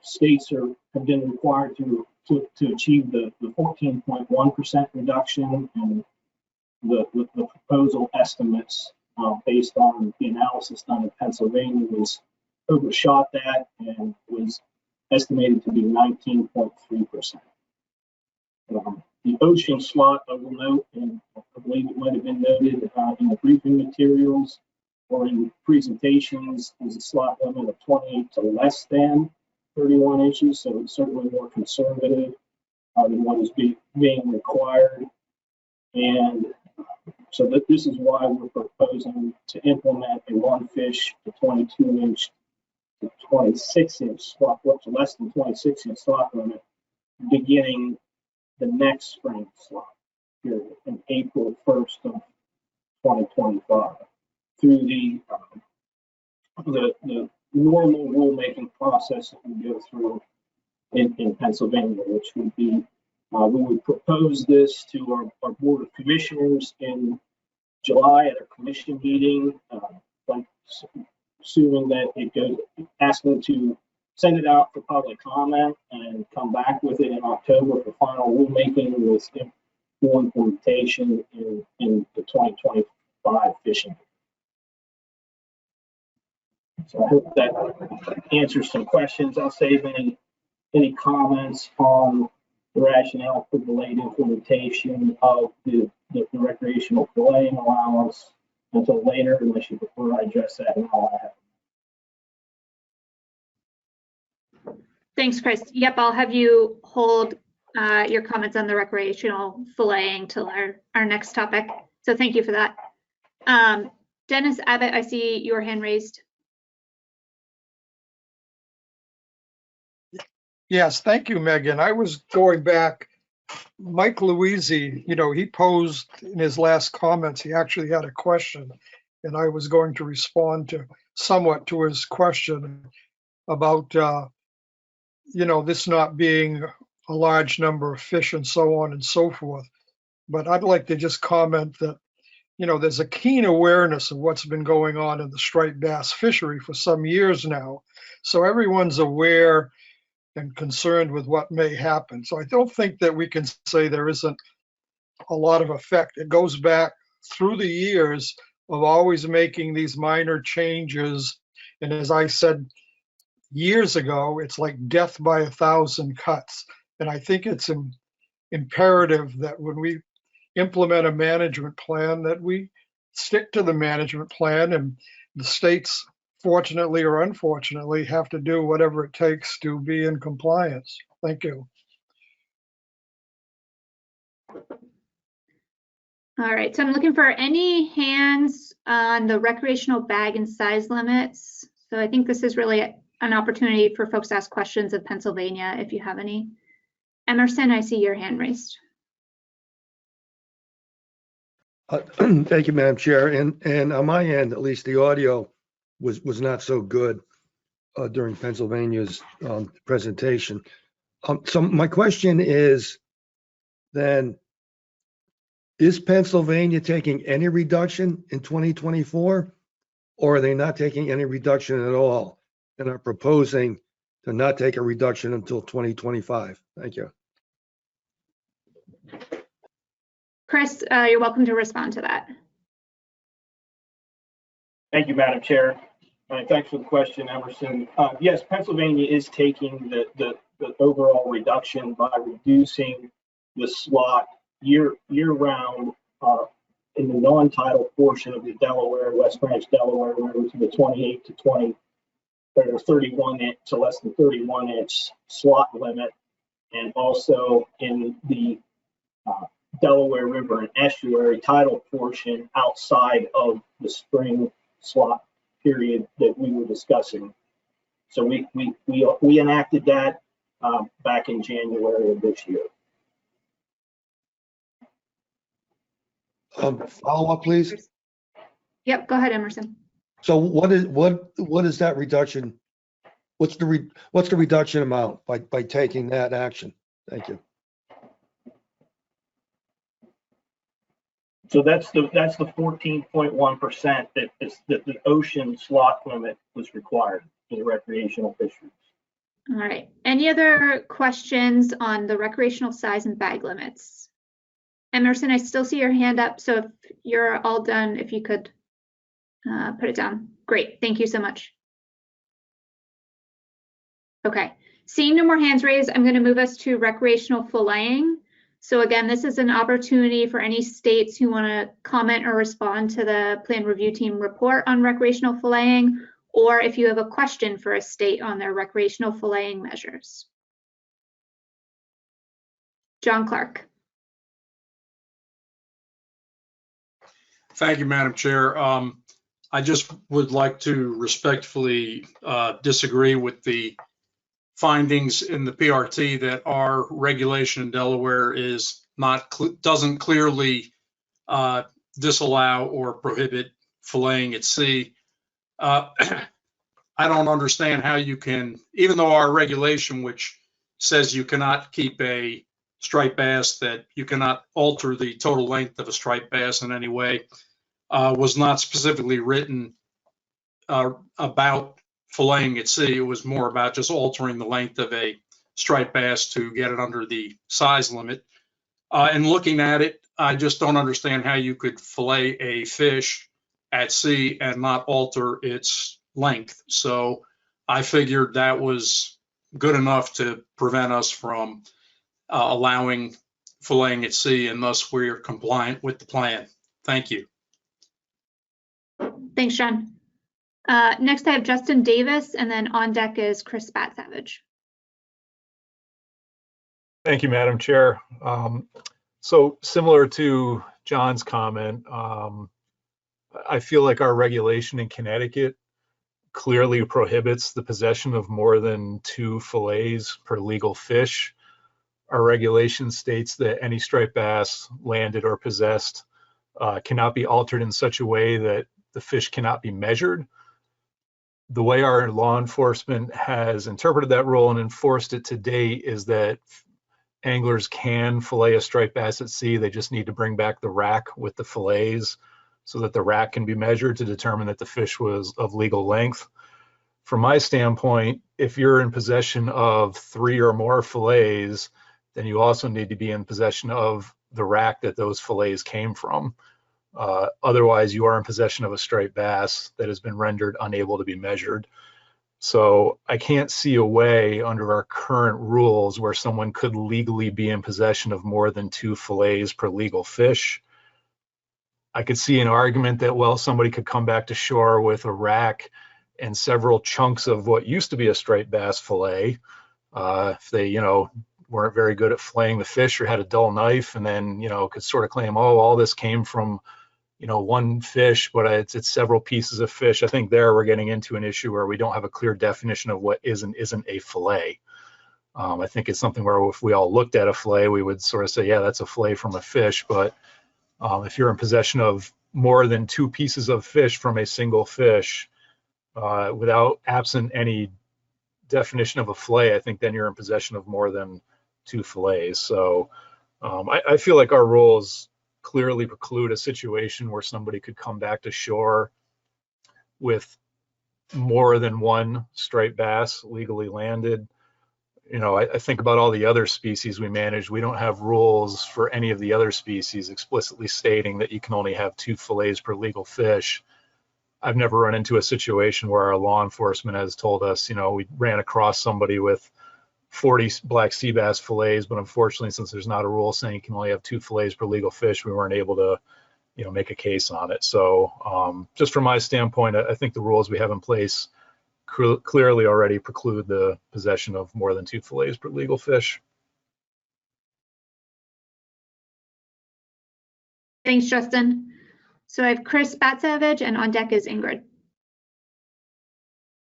States have been required to achieve the 14.1% reduction, and the proposal estimates based on the analysis done in Pennsylvania was overshot that and was estimated to be 19.3%. The ocean slot, I will note, and I believe it might have been noted in the briefing materials or in presentations, is a slot limit of 28 to less than 31 inches, so it's certainly more conservative than what is being required. And so this is why we're proposing to implement a 1 fish to 22 inch to 26 inch slot, up to less than 26 inch slot limit, beginning the next spring slot period in April 1st of 2025 through the normal rulemaking process that we go through in Pennsylvania, which would be, we would propose this to our Board of Commissioners in July at our commission meeting, like assuming that it goes, asking to send it out for public comment and come back with it in October for final rulemaking with full implementation in the 2025 fishing. So I hope that answers some questions. I'll save any comments on the rationale for delayed implementation of the recreational filleting allowance until later, unless you prefer I address that now. Thanks, Chris. Yep, I'll have you hold your comments on the recreational filleting till our next topic. So thank you for that. Dennis Abbott, I see your hand raised. Yes, thank you, Megan. I was going back, Mike Luizzi, he posed in his last comments, he actually had a question, and I was going to respond somewhat to his question about, this not being a large number of fish and so on and so forth. But I'd like to just comment that, there's a keen awareness of what's been going on in the striped bass fishery for some years now. So everyone's aware and concerned with what may happen. So I don't think that we can say there isn't a lot of effect. It goes back through the years of always making these minor changes. And as I said years ago, it's like death by 1,000 cuts. And I think it's imperative that when we implement a management plan, that we stick to the management plan, and the states, fortunately or unfortunately, have to do whatever it takes to be in compliance. Thank you. All right, so I'm looking for any hands on the recreational bag and size limits. So I think this is really an opportunity for folks to ask questions of Pennsylvania if you have any. Emerson, I see your hand raised. Thank you, Madam Chair. And on my end, at least the audio was not so good during Pennsylvania's presentation. So my question is then, is Pennsylvania taking any reduction in 2024, or are they not taking any reduction at all and are proposing to not take a reduction until 2025? Thank you. Chris, you're welcome to respond to that. Thank you, Madam Chair. Thanks for the question, Emerson. Yes, Pennsylvania is taking the overall reduction by reducing the slot year-round in the non-tidal portion of the Delaware, West Branch Delaware River to the 28 to 20, or 31 inch to less than 31 inch slot limit, and also in the Delaware River and estuary tidal portion outside of the spring slot period that we were discussing. So we enacted that back in January of this year. Follow up, please. Yep, go ahead, Emerson. So what is that reduction? What's the reduction amount by taking that action? Thank you. So that's the 14.1% that the ocean slot limit was required for the recreational fisheries. All right. Any other questions on the recreational size and bag limits? Emerson, I still see your hand up. So if you're all done, if you could put it down. Great. Thank you so much. Okay. Seeing no more hands raised, I'm going to move us to recreational filleting. So again, this is an opportunity for any states who want to comment or respond to the plan review team report on recreational filleting, or if you have a question for a state on their recreational filleting measures. John Clark. Thank you, Madam Chair. I just would like to respectfully disagree with the findings in the PRT that our regulation in Delaware is doesn't clearly disallow or prohibit filleting at sea. I don't understand how you can, even though our regulation, which says you cannot keep a striped bass, that you cannot alter the total length of a striped bass in any way, was not specifically written about filleting at sea. It was more about just altering the length of a striped bass to get it under the size limit. And looking at it, I just don't understand how you could fillet a fish at sea and not alter its length. So I figured that was good enough to prevent us from allowing filleting at sea, and thus we're compliant with the plan. Thank you. Thanks, John. Next, I have Justin Davis, and then on deck is Chris Batsavage. Thank you, Madam Chair. So similar to John's comment, I feel like our regulation in Connecticut clearly prohibits the possession of more than 2 fillets per legal fish. Our regulation states that any striped bass landed or possessed cannot be altered in such a way that the fish cannot be measured. The way our law enforcement has interpreted that rule and enforced it to date is that anglers can fillet a striped bass at sea. They just need to bring back the rack with the fillets so that the rack can be measured to determine that the fish was of legal length. From my standpoint, if you're in possession of 3 or more fillets, then you also need to be in possession of the rack that those fillets came from. Otherwise, you are in possession of a striped bass that has been rendered unable to be measured. So I can't see a way under our current rules where someone could legally be in possession of more than 2 fillets per legal fish. I could see an argument that, well, somebody could come back to shore with a rack and several chunks of what used to be a striped bass fillet. If they, weren't very good at filleting the fish or had a dull knife, and then, could sort of claim, oh, all this came from, one fish, but it's several pieces of fish. I think there we're getting into an issue where we don't have a clear definition of what is and isn't a fillet. I think it's something where if we all looked at a fillet, we would sort of say, yeah, that's a fillet from a fish. But if you're in possession of more than 2 pieces of fish from a single fish, without absent any definition of a fillet, I think then you're in possession of more than 2 fillets. So I feel like our rules clearly preclude a situation where somebody could come back to shore with more than 1 striped bass legally landed. I think about all the other species we manage. We don't have rules for any of the other species explicitly stating that you can only have 2 fillets per legal fish. I've never run into a situation where our law enforcement has told us, we ran across somebody with 40 black sea bass fillets, but unfortunately, since there's not a rule saying you can only have 2 fillets per legal fish, we weren't able to, make a case on it. So just from my standpoint, I think the rules we have in place clearly already preclude the possession of more than 2 fillets per legal fish. Thanks, Justin. So I have Chris Batsavage, and on deck is Ingrid.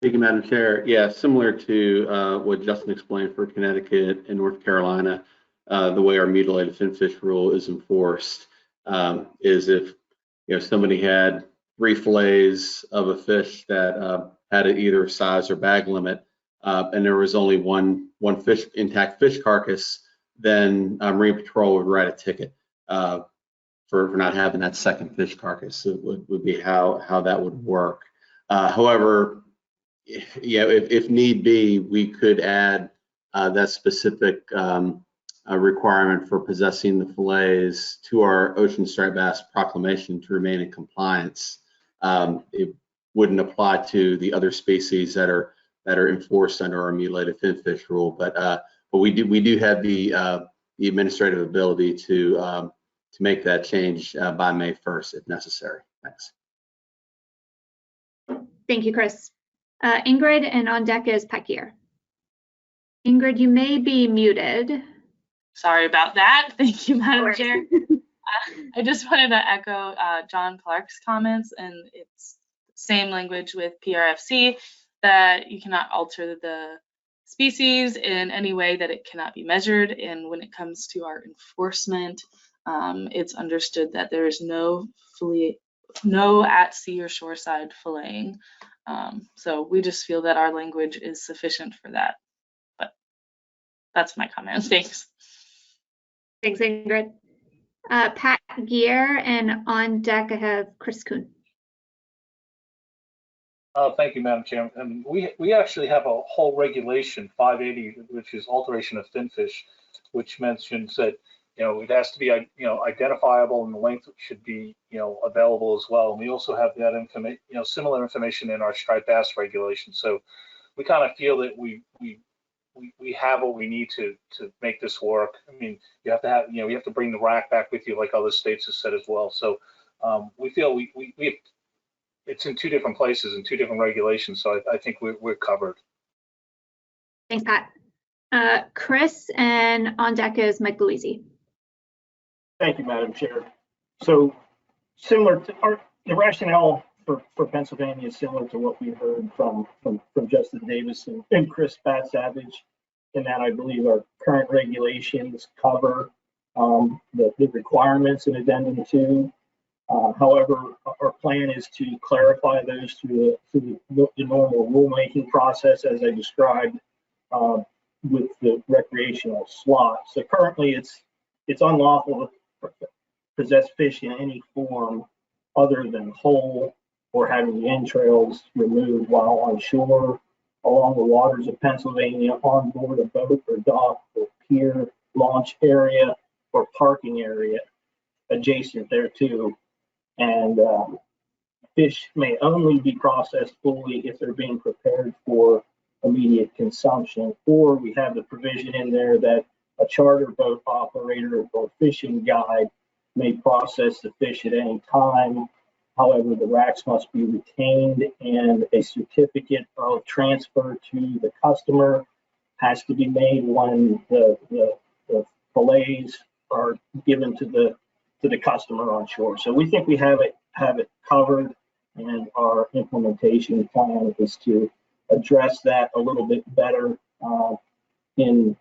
Thank you, Madam Chair. Yeah, similar to what Justin explained for Connecticut and North Carolina, the way our mutilated finfish rule is enforced is if somebody had 3 fillets of a fish that had either size or bag limit, and there was only one intact fish carcass, then Marine Patrol would write a ticket for not having that second fish carcass. It would be how that would work. However, if need be, we could add that specific requirement for possessing the fillets to our ocean striped bass proclamation to remain in compliance. It wouldn't apply to the other species that are enforced under our mutilated finfish rule, but we do have the administrative ability to make that change by May 1st if necessary. Thanks. Thank you, Chris. Ingrid, and on deck is Pakir. Ingrid, you may be muted. Sorry about that. Thank you, Madam Chair. I just wanted to echo John Clark's comments, and it's same language with PRFC, that you cannot alter the species in any way that it cannot be measured. And when it comes to our enforcement, it's understood that there is no at sea or shoreside filleting. So we just feel that our language is sufficient for that. But that's my comment. Thanks. Thanks, Ingrid. Pat Gear, and on deck I have Chris Kuhn. Thank you, Madam Chair. And we actually have a whole regulation 580, which is alteration of fin fish, which mentions that it has to be identifiable, and the length should be available as well. And we also have that information, similar information in our striped bass regulation. So we kind of feel that we have what we need to make this work. I mean, you have to have you have to bring the rack back with you, like other states have said as well. So we feel we it's in two different places and two different regulations, so I think we're covered. Thanks, Pat. Chris, and on deck is Mike Louisi. Thank you, Madam Chair. So similar to the rationale for Pennsylvania is similar to what we heard from Justice Davis and Chris Pat Savage, in that I believe our current regulations cover the requirements in Addendum 2. However, our plan is to clarify those through the normal rulemaking process, as I described with the recreational slot. So currently, it's unlawful to possess fish in any form other than whole or having the entrails removed while on shore along the waters of Pennsylvania on board a boat or dock or pier, launch area, or parking area adjacent thereto. And fish may only be processed fully if they're being prepared for immediate consumption, or we have the provision in there that a charter boat operator or fishing guide may process the fish at any time. However, the racks must be retained, and a certificate of transfer to the customer has to be made when the fillets are given to the customer on shore. So we think we have it covered, and our implementation plan is to address that a little bit better in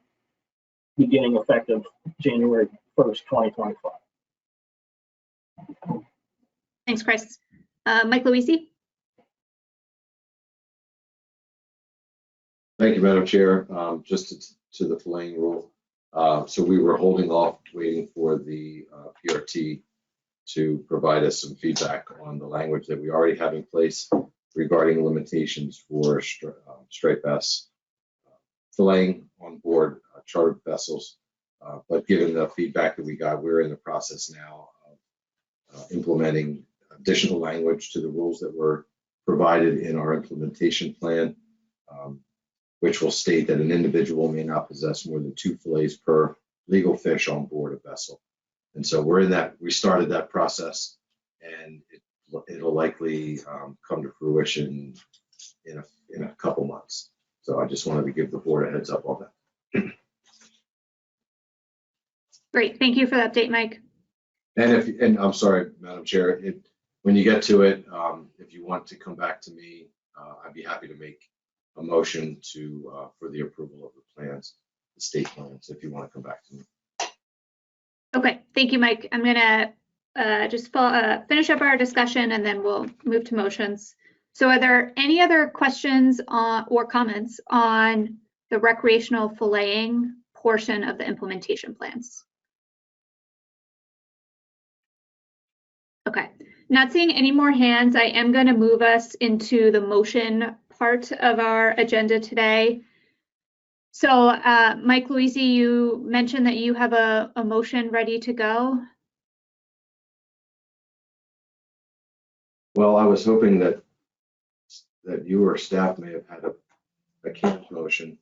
beginning effective January 1st, 2025. Thanks, Chris. Mike Louisi. Thank you, Madam Chair. Just to the filleting rule. So we were holding off, waiting for the PRT to provide us some feedback on the language that we already have in place regarding limitations for striped bass filleting on board chartered vessels. But given the feedback that we got, we're in the process now of implementing additional language to the rules that were provided in our implementation plan, which will state that an individual may not possess more than 2 fillets per legal fish on board a vessel. And so we're in that, we started that process, and it'll likely come to fruition in a couple months. So I just wanted to give the board a heads up on that. Great, thank you for the update, Mike. And I'm sorry, Madam Chair, when you get to it, if you want to come back to me, I'd be happy to make a motion for the approval of the plans, the state plans, if you want to come back to me. Okay, thank you, Mike. I'm gonna just finish up our discussion, and then we'll move to motions. So are there any other questions or comments on the recreational filleting portion of the implementation plans? Okay, not seeing any more hands, I am going to move us into the motion part of our agenda today. So Mike Louisi, you mentioned that you have a motion ready to go. Well, I was hoping that you or staff may have had a canned motion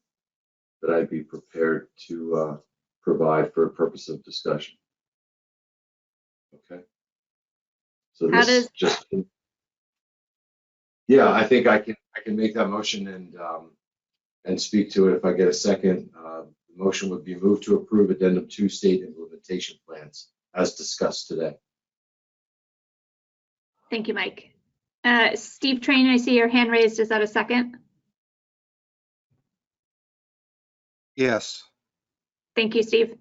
that I'd be prepared to provide for a purpose of discussion. Okay. So this just, yeah, I think I can make that motion and speak to it if I get a second. The motion would be moved to approve Addendum 2 state implementation plans as discussed today. Thank you, Mike. Steve Train, I see your hand raised. Is that a second? Yes. Thank you, Steve.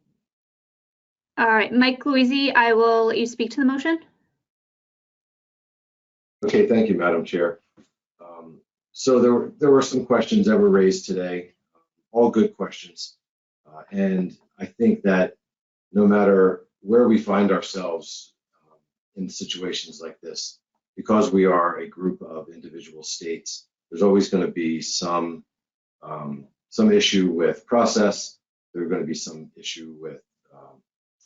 All right, Mike Louisi, I will let you speak to the motion. Okay, thank you, Madam Chair. So there were some questions that were raised today, all good questions. And I think that no matter where we find ourselves in situations like this, because we are a group of individual states, there's always going to be some issue with process. There's going to be some issue with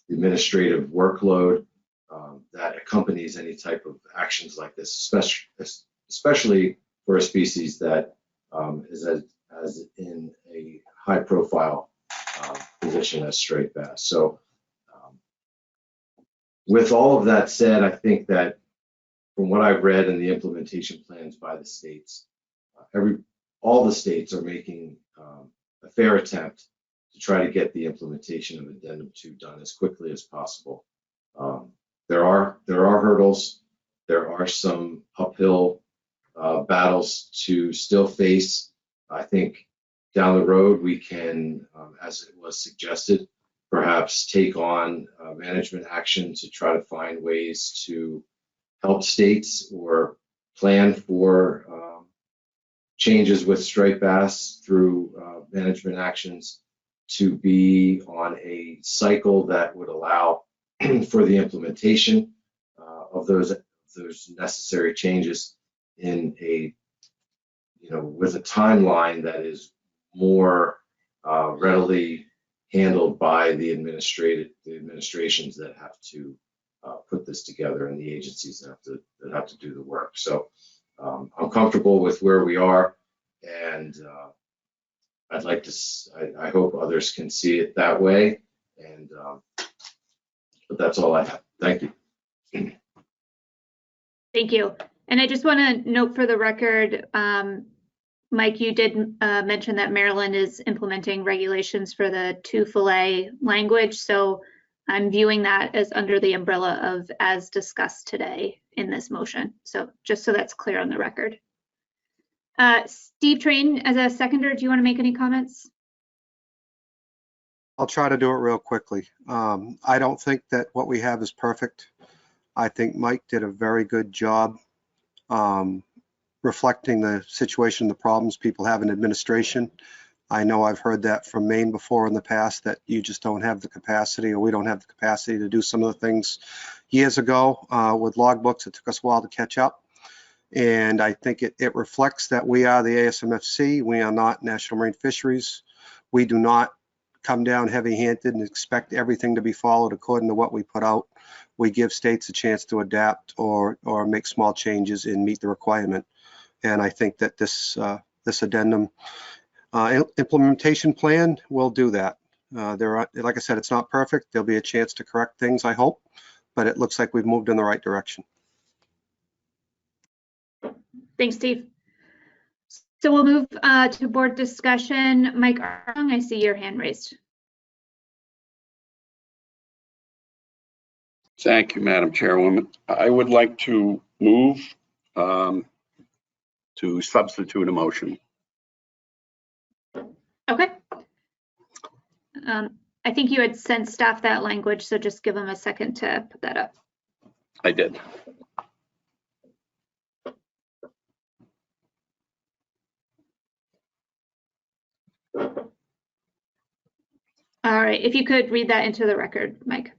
the administrative workload that accompanies any type of actions like this, especially for a species that is as in a high-profile position as striped bass. So, with all of that said, I think that from what I've read in the implementation plans by the states, all the states are making a fair attempt to try to get the implementation of Addendum 2 done as quickly as possible. There are hurdles. There are some uphill battles to still face. I think down the road we can, as it was suggested, perhaps take on management action to try to find ways to help states or plan for changes with striped bass through management actions to be on a cycle that would allow for the implementation of those necessary changes in a, with a timeline that is more readily handled by the administrations that have to put this together and the agencies that have to do the work. So I'm comfortable with where we are, and I'd like to. I hope others can see it that way. And but that's all I have. Thank you. Thank you. And I just want to note for the record, Mike, you did mention that Maryland is implementing regulations for the 2 fillet language. So I'm viewing that as under the umbrella of as discussed today in this motion. So just so that's clear on the record. Steve Train, as a seconder, do you want to make any comments? I'll try to do it real quickly. I don't think that what we have is perfect. I think Mike did a very good job reflecting the situation, the problems people have in administration. I know I've heard that from Maine before in the past, that you just don't have the capacity, or we don't have the capacity to do some of the things years ago with logbooks. It took us a while to catch up. And I think it reflects that we are the ASMFC. We are not National Marine Fisheries. We do not come down heavy-handed and expect everything to be followed according to what we put out. We give states a chance to adapt or make small changes and meet the requirement. And I think that this addendum implementation plan will do that. Like I said, it's not perfect. There'll be a chance to correct things, I hope, but it looks like we've moved in the right direction. Thanks, Steve. So we'll move to board discussion. Mike Armstrong, I see your hand raised. Thank you, Madam Chairwoman. I would like to move to substitute a motion. Okay. I think you had sent staff that language, so just give them a second to put that up. I did. All right, if you could read that into the record, Mike.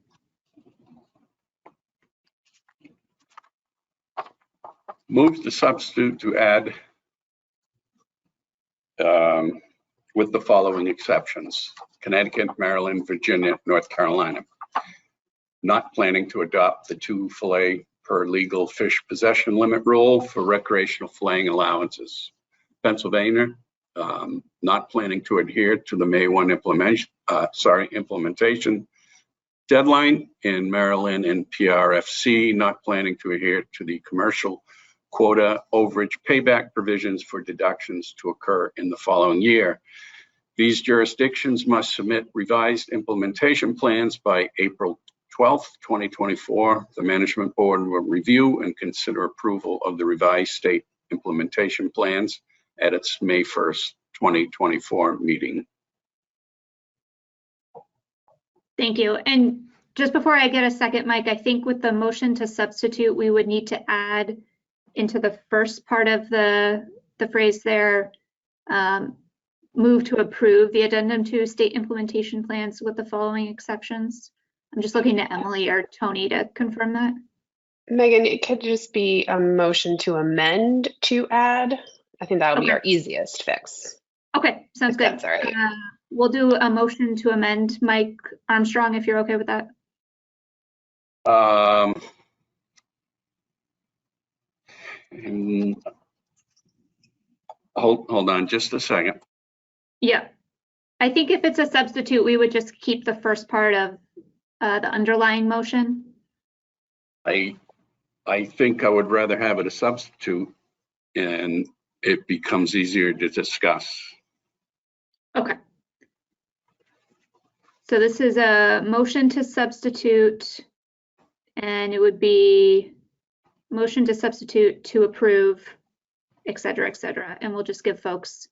Move to substitute to add with the following exceptions: Connecticut, Maryland, Virginia, North Carolina. Not planning to adopt the 2 fillet per legal fish possession limit rule for recreational filleting allowances. Pennsylvania, not planning to adhere to the May 1 implementation deadline. In Maryland and PRFC, not planning to adhere to the commercial quota overage payback provisions for deductions to occur in the following year. These jurisdictions must submit revised implementation plans by April 12th, 2024. The Management Board will review and consider approval of the revised state implementation plans at its May 1st, 2024 meeting. Thank you. And just before I get a second, Mike, I think with the motion to substitute, we would need to add into the first part of the phrase there, move to approve the addendum to state implementation plans with the following exceptions. I'm just looking to Emily or Tony to confirm that. Megan, it could just be a motion to amend to add. I think that would be Okay. our easiest fix. Okay, sounds If good. that's all right. We'll do a motion to amend. Mike Armstrong, if you're okay with that. Hold on just a second. Yeah. I think if it's a substitute, we would just keep the first part of the underlying motion. I think I would rather have it a substitute, and it becomes easier to discuss. Okay. So this is a motion to substitute, and it would be motion to substitute to approve, et cetera, et cetera. And we'll just give folks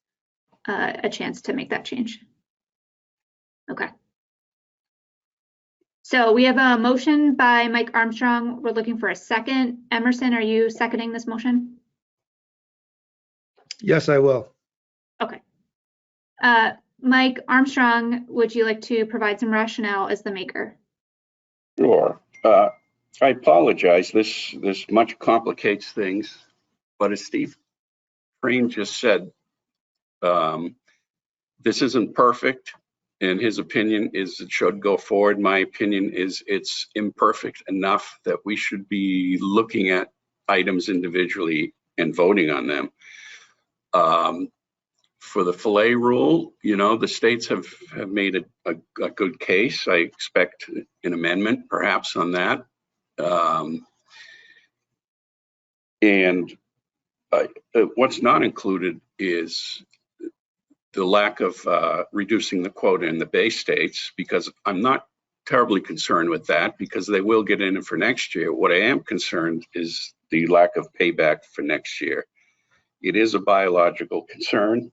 a chance to make that change. Okay. So we have a motion by Mike Armstrong. We're looking for a second. Emerson, are you seconding this motion? Yes, I will. Okay. Mike Armstrong, would you like to provide some rationale as the maker? Sure. I apologize. This much complicates things, but as Steve Crane just said, this isn't perfect, and his opinion is it should go forward. My opinion is it's imperfect enough that we should be looking at items individually and voting on them. For the fillet rule, you know, the states have made a good case. I expect an amendment perhaps on that. What's not included is the lack of reducing the quota in the Bay States, because I'm not terribly concerned with that because they will get in it for next year. What I am concerned is the lack of payback for next year. It is a biological concern,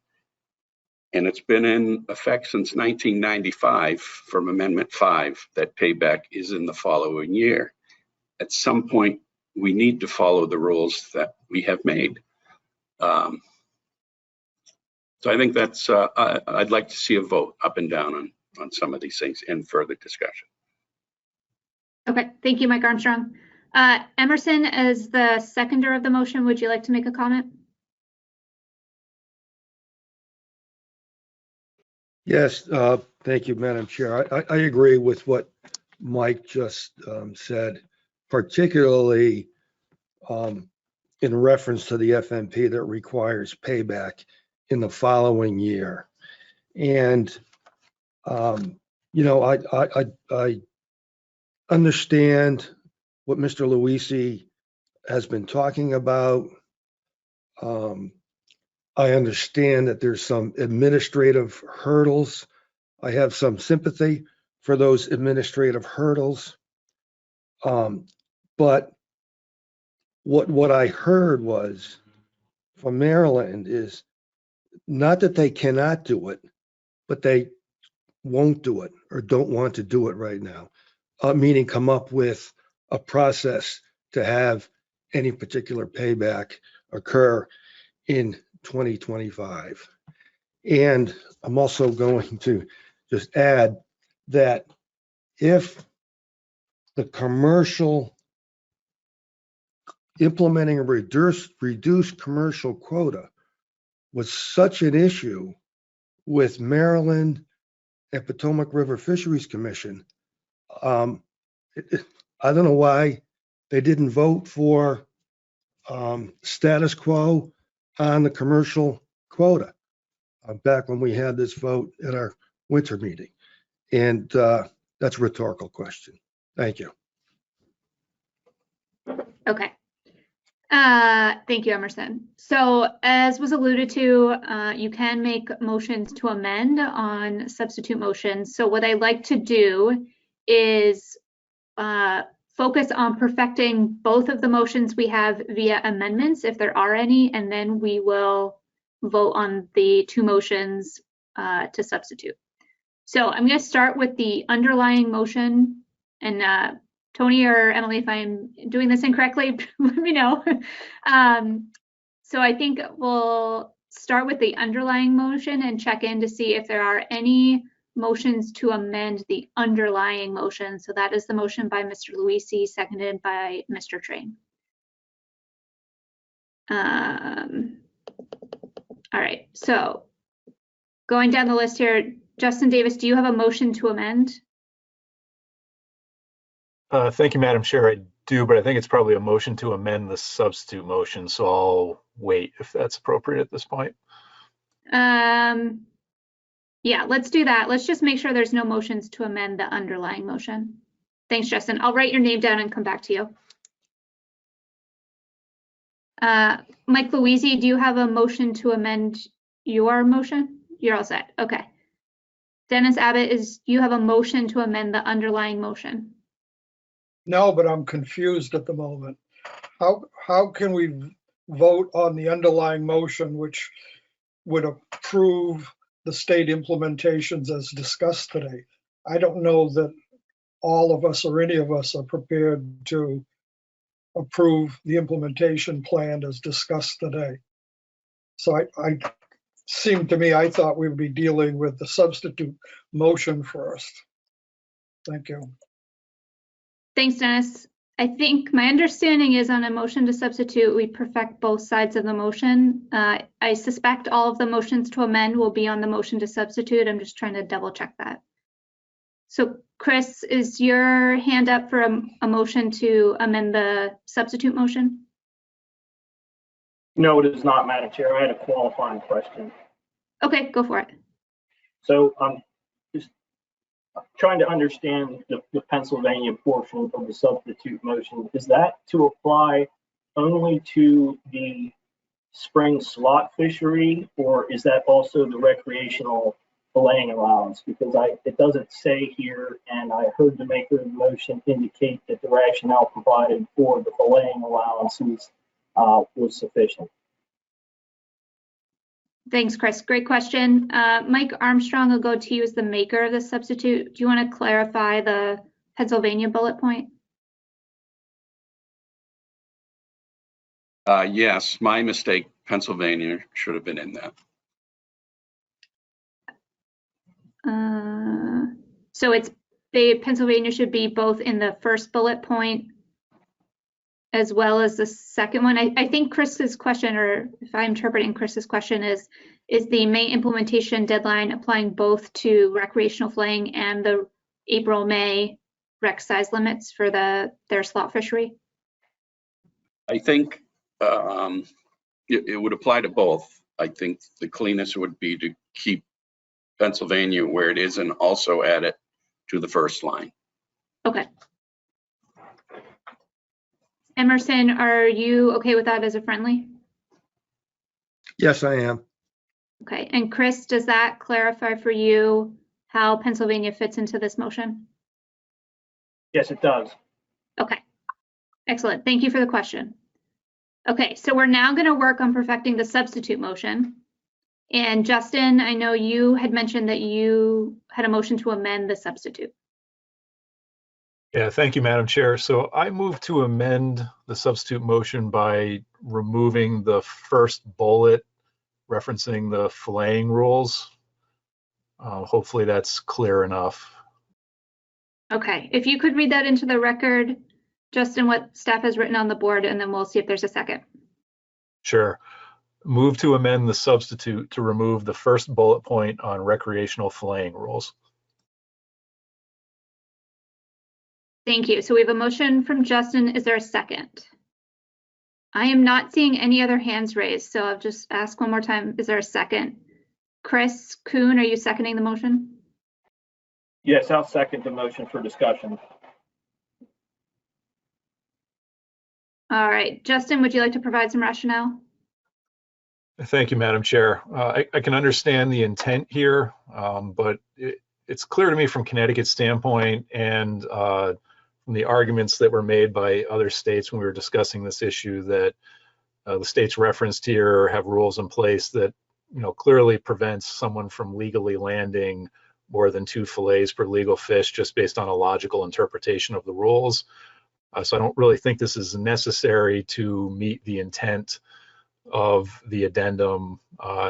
and it's been in effect since 1995 from Amendment 5 that payback is in the following year. At some point, we need to follow the rules that we have made. So I think that's, I'd like to see a vote up and down on some of these things and further discussion. Okay, thank you, Mike Armstrong. Emerson, as the seconder of the motion, would you like to make a comment? Yes, thank you, Madam Chair. I agree with what Mike just said, particularly in reference to the FMP that requires payback in the following year. And, you know, I understand what Mr. Luisi has been talking about. I understand that there's some administrative hurdles. I have some sympathy for those administrative hurdles. But what I heard was from Maryland is not that they cannot do it, but they won't do it or don't want to do it right now, meaning come up with a process to have any particular payback occur in 2025. And I'm also going to just add that if the commercial implementing a reduced commercial quota was such an issue with Maryland and Potomac River Fisheries Commission, I don't know why they didn't vote for status quo on the commercial quota back when we had this vote at our winter meeting. And that's a rhetorical question. Thank you. Okay. Thank you, Emerson. So as was alluded to, you can make motions to amend on substitute motions. So what I like to do is focus on perfecting both of the motions we have via amendments, if there are any, and then we will vote on the two motions to substitute. So I'm going to start with the underlying motion, and Tony or Emily, if I'm doing this incorrectly, let me know. So I think we'll start with the underlying motion and check in to see if there are any motions to amend the underlying motion. So that is the motion by Mr. Luisi, seconded by Mr. Train. All right, so going down the list here, Justin Davis, do you have a motion to amend? Thank you, Madam Chair. I do, but I think it's probably a motion to amend the substitute motion, so I'll wait if that's appropriate at this point. Yeah, let's do that. Let's just make sure there's no motions to amend the underlying motion. Thanks, Justin. I'll write your name down and come back to you. Mike Luisi, do you have a motion to amend your motion? You're all set. Okay. Dennis Abbott, you have a motion to amend the underlying motion? No, but I'm confused at the moment. How can we vote on the underlying motion, which would approve the state implementations as discussed today? I don't know that all of us or any of us are prepared to approve the implementation plan as discussed today. So I seemed to me, I thought we would be dealing with the substitute motion first. Thank you. Thanks, Dennis. I think my understanding is on a motion to substitute, we perfect both sides of the motion. I suspect all of the motions to amend will be on the motion to substitute. I'm just trying to double check that. So Chris, is your hand up for a motion to amend the substitute motion? No, it is not, Madam Chair. I had a qualifying question. Okay, go for it. So I'm just trying to understand the Pennsylvania portion of the substitute motion. Is that to apply only to the spring slot fishery, or is that also the recreational filleting allowance? Because it doesn't say here, and I heard the maker of the motion indicate that the rationale provided for the filleting allowances was sufficient. Thanks, Chris. Great question. Mike Armstrong, I'll go to you as the maker of the substitute. Do you want to clarify the Pennsylvania bullet point? Yes, my mistake. Pennsylvania should have been in that. So Pennsylvania should be both in the first bullet point as well as the second one. I think Chris's question, or if I'm interpreting Chris's question, is the May implementation deadline applying both to recreational filleting and the April-May rec size limits for their slot fishery? I think it would apply to both. I think the cleanest would be to keep Pennsylvania where it is and also add it to the first line. Okay. Emerson, are you okay with that as a friendly? Yes, I am. Okay, and Chris, does that clarify for you how Pennsylvania fits into this motion? Yes, it does. Okay, excellent. Thank you for the question. Okay, so we're now going to work on perfecting the substitute motion. And Justin, I know you had mentioned that you had a motion to amend the substitute. Yeah, thank you, Madam Chair. So I move to amend the substitute motion by removing the first bullet referencing the filleting rules. Hopefully that's clear enough. Okay, if you could read that into the record, Justin, what staff has written on the board, and then we'll see if there's a second. Sure. Move to amend the substitute to remove the first bullet point on recreational filleting rules. Thank you. So we have a motion from Justin. Is there a second? I am not seeing any other hands raised, so I'll just ask one more time. Is there a second? Chris Kuhn, are you seconding the motion? Yes, I'll second the motion for discussion. All right. Justin, would you like to provide some rationale? Thank you, Madam Chair. I can understand the intent here, but it's clear to me from Connecticut's standpoint and from the arguments that were made by other states when we were discussing this issue that the states referenced here have rules in place that clearly prevents someone from legally landing more than 2 fillets per legal fish just based on a logical interpretation of the rules. So I don't really think this is necessary to meet the intent of the addendum.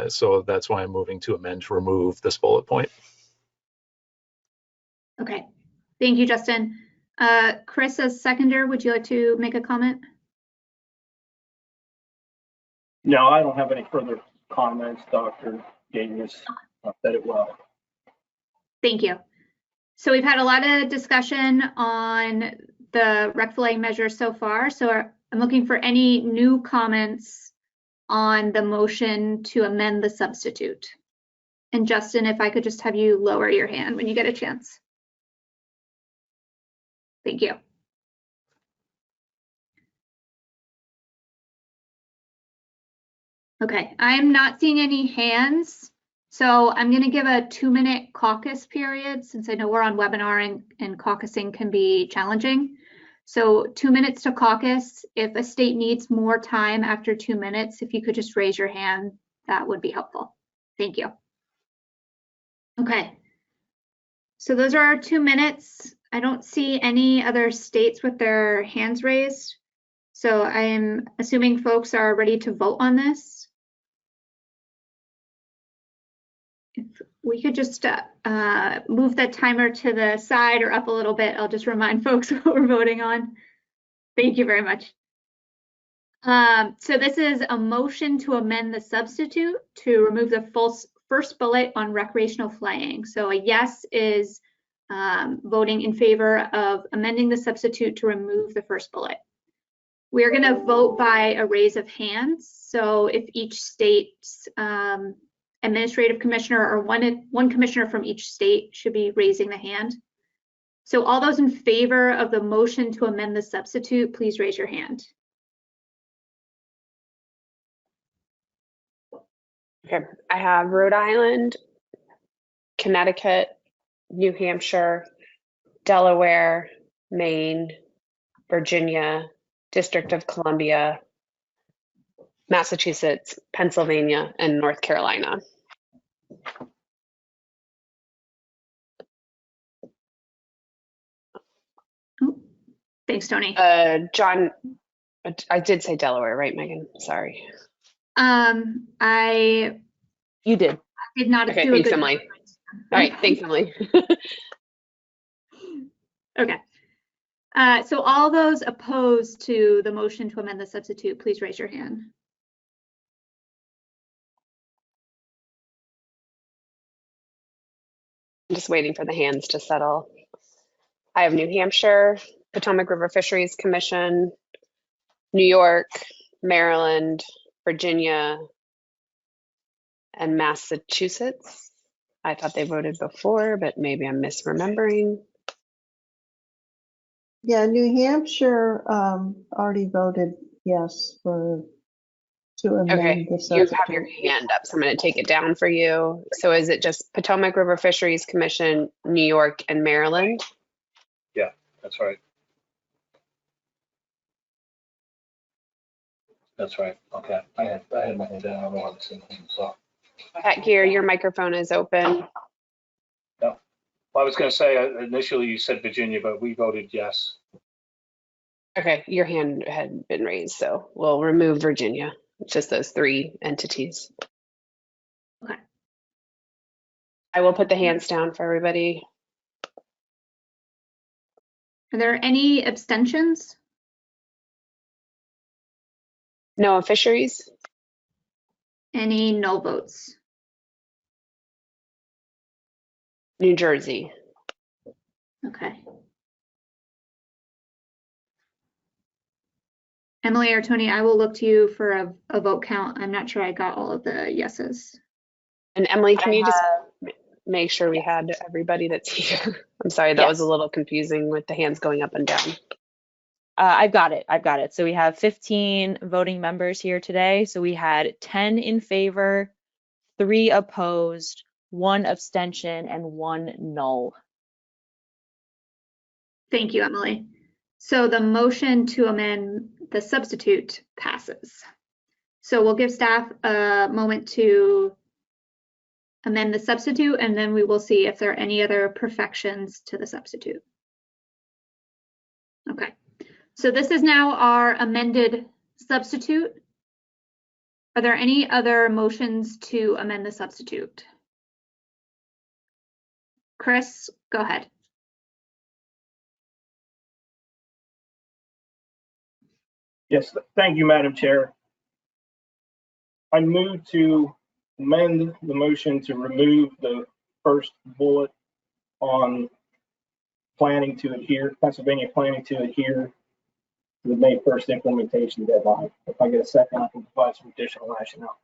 So that's why I'm moving to amend to remove this bullet point. Okay, thank you, Justin. Chris, as seconder, would you like to make a comment? No, I don't have any further comments. Dr. Davis said it well. Thank you. So we've had a lot of discussion on the rec filling measure so far. So I'm looking for any new comments on the motion to amend the substitute. And Justin, if I could just have you lower your hand when you get a chance. Thank you. Okay, I'm not seeing any hands. So I'm going to give a 2-minute caucus period since I know we're on webinar and caucusing can be challenging. So 2 minutes to caucus. If a state needs more time after 2 minutes, if you could just raise your hand, that would be helpful. Thank you. Okay. So those are our 2 minutes. I don't see any other states with their hands raised. So I am assuming folks are ready to vote on this. If we could just move the timer to the side or up a little bit, I'll just remind folks what we're voting on. Thank you very much. So this is a motion to amend the substitute to remove the first bullet on recreational flaying. So a yes is voting in favor of amending the substitute to remove the first bullet. We're going to vote by a raise of hands. So if each state's administrative commissioner or one commissioner from each state should be raising the hand. So all those in favor of the motion to amend the substitute, please raise your hand. Okay, I have Rhode Island, Connecticut, New Hampshire, Delaware, Maine, Virginia, District of Columbia, Massachusetts, Pennsylvania, and North Carolina. Thanks, Tony. John, I did say Delaware, right, Megan? Sorry. You did. I did not okay, do thanks, a good Emily. All right, thanks, Emily. Okay. So all those opposed to the motion to amend the substitute, please raise your hand. I'm just waiting for the hands to settle. I have New Hampshire, Potomac River Fisheries Commission, New York, Maryland, Virginia, and Massachusetts. I thought they voted before, but maybe I'm misremembering. Yeah, New Hampshire already voted yes to amend the substitute. You have your hand up, so I'm going to take it down for you. So is it just Potomac River Fisheries Commission, New York, and Maryland? Yeah, that's right. That's right. Okay. I had my hand down. I don't know how to say anything. So. Pat Gear, your microphone is open. No. Well, I was going to say initially you said Virginia, but we voted yes. Okay, your hand had been raised, so we'll remove Virginia. It's just those 3 entities. Okay. I will put the hands down for everybody. Are there any abstentions? No on fisheries? Any no votes? New Jersey. Okay. Emily or Tony, I will look to you for a vote count. I'm not sure I got all of the yeses. And Emily, can you just make sure we had everybody that's here? I'm sorry, that was a little confusing with the hands going up and down. I've got it. So we have 15 voting members here today. So we had 10 in favor, 3 opposed, 1 abstention, and 1 null. Thank you, Emily. So the motion to amend the substitute passes. So we'll give staff a moment to amend the substitute, and then we will see if there are any other perfections to the substitute. Okay, so this is now our amended substitute. Are there any other motions to amend the substitute? Chris, go ahead. Yes, thank you, Madam Chair. I move to amend the motion to remove the first bullet on Pennsylvania planning to adhere to the May 1st implementation deadline. If I get a second, I can provide some additional rationale.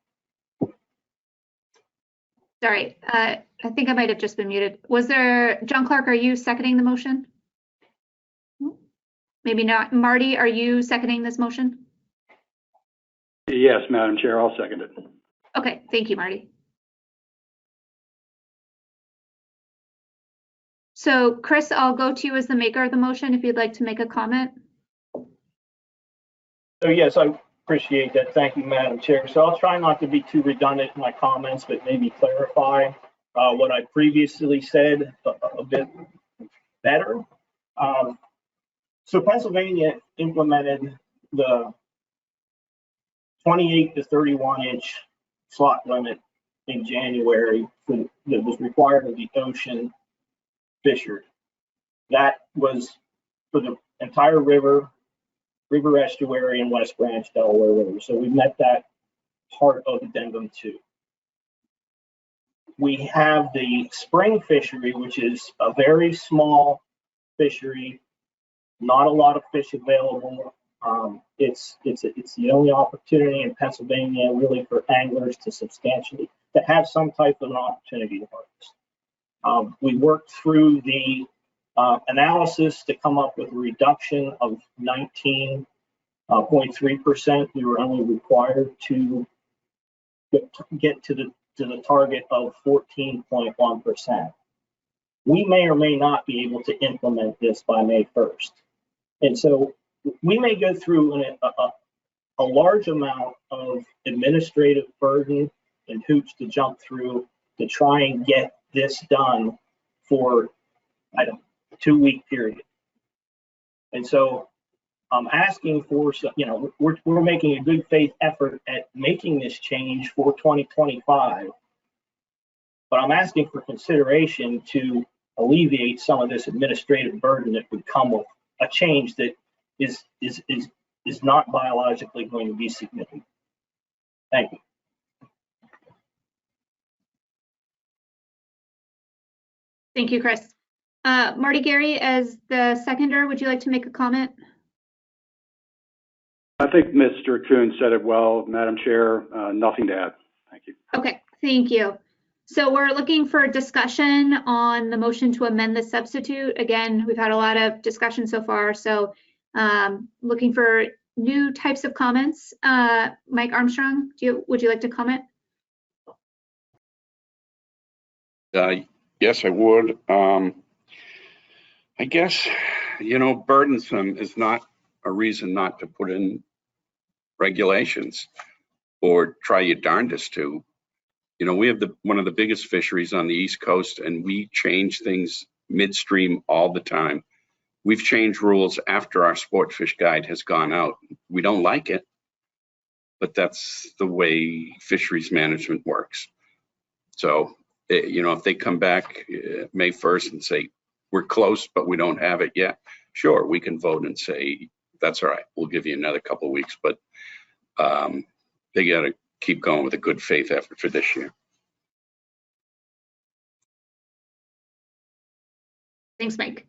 Sorry, I think I might have just been muted. Was there, John Clark, are you seconding the motion? Maybe not. Marty, are you seconding this motion? Yes, Madam Chair, I'll second it. Okay, thank you, Marty. So Chris, I'll go to you as the maker of the motion if you'd like to make a comment. So yes, I appreciate that. Thank you, Madam Chair. So I'll try not to be too redundant in my comments, but maybe clarify what I previously said a bit better. So Pennsylvania implemented the 28 to 31 inch slot limit in January that was required of the ocean fishery. That was for the entire river estuary and West Branch Delaware River. So we met that part of Addendum 2. We have the spring fishery, which is a very small fishery, not a lot of fish available. It's the only opportunity in Pennsylvania really for anglers to have some type of an opportunity to harvest. We worked through the analysis to come up with a reduction of 19.3%. We were only required to get to the target of 14.1%. We may or may not be able to implement this by May 1st. And so we may go through a large amount of administrative burden and hoops to jump through to try and get this done for, I don't know, 2-week period. And so I'm asking for, we're making a good faith effort at making this change for 2025, but I'm asking for consideration to alleviate some of this administrative burden that would come with a change that is not biologically going to be significant. Thank you. Thank you, Chris. Marty Gary, as the seconder, would you like to make a comment? I think Mr. Kuhn said it well, Madam Chair. Nothing to add. Thank you. Okay, thank you. So we're looking for discussion on the motion to amend the substitute. Again, we've had a lot of discussion so far, so looking for new types of comments. Mike Armstrong, would you like to comment? Yes, I would. I guess, burdensome is not a reason not to put in regulations or try your darndest to. We have one of the biggest fisheries on the East Coast, and we change things midstream all the time. We've changed rules after our sport fish guide has gone out. We don't like it, but that's the way fisheries management works. So, if they come back May 1st and say, we're close, but we don't have it yet, sure, we can vote and say, that's all right, we'll give you another couple of weeks, but they got to keep going with a good faith effort for this year. Thanks, Mike.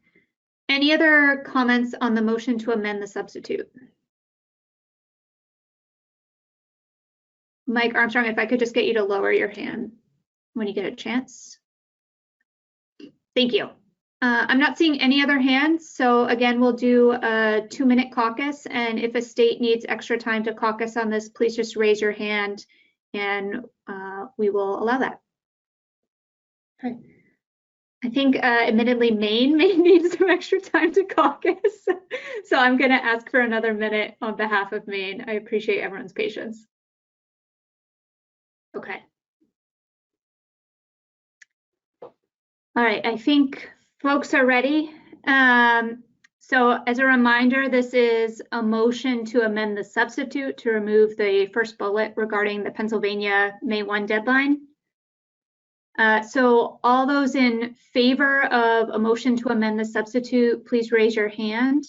Any other comments on the motion to amend the substitute? Mike Armstrong, if I could just get you to lower your hand when you get a chance. Thank you. I'm not seeing any other hands, so again, we'll do a 2-minute caucus, and if a state needs extra time to caucus on this, please just raise your hand and we will allow that. Okay. I think admittedly Maine may need some extra time to caucus, so I'm going to ask for another minute on behalf of Maine. I appreciate everyone's patience. Okay. All right, I think folks are ready. So as a reminder, this is a motion to amend the substitute to remove the first bullet regarding the Pennsylvania May 1 deadline. So all those in favor of a motion to amend the substitute, please raise your hand.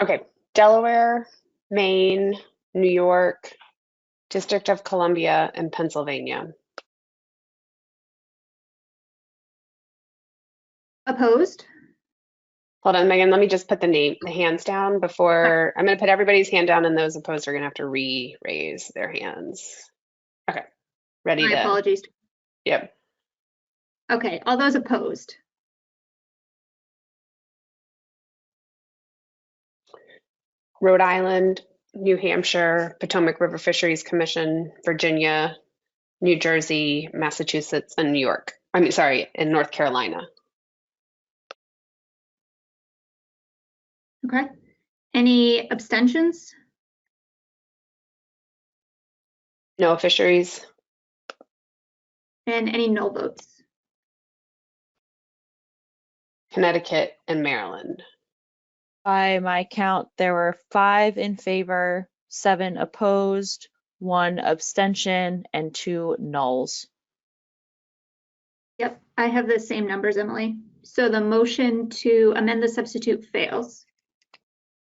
Okay, Delaware, Maine, New York, District of Columbia, and Pennsylvania. Opposed? Hold on, Megan, let me just put the hands down before, I'm gonna put everybody's hand down and those opposed are gonna have to re-raise their hands. Okay, ready My to. apologies. Yep. Okay, all those opposed? Rhode Island, New Hampshire, Potomac River Fisheries Commission, Virginia, New Jersey, Massachusetts, and New York. I mean, sorry, and North Carolina. Okay. Any abstentions? No fisheries. And any no votes? Connecticut and Maryland. By my count, there were 5 in favor, 7 opposed, 1 abstention, and 2 nulls. Yep, I have the same numbers, Emily. So the motion to amend the substitute fails.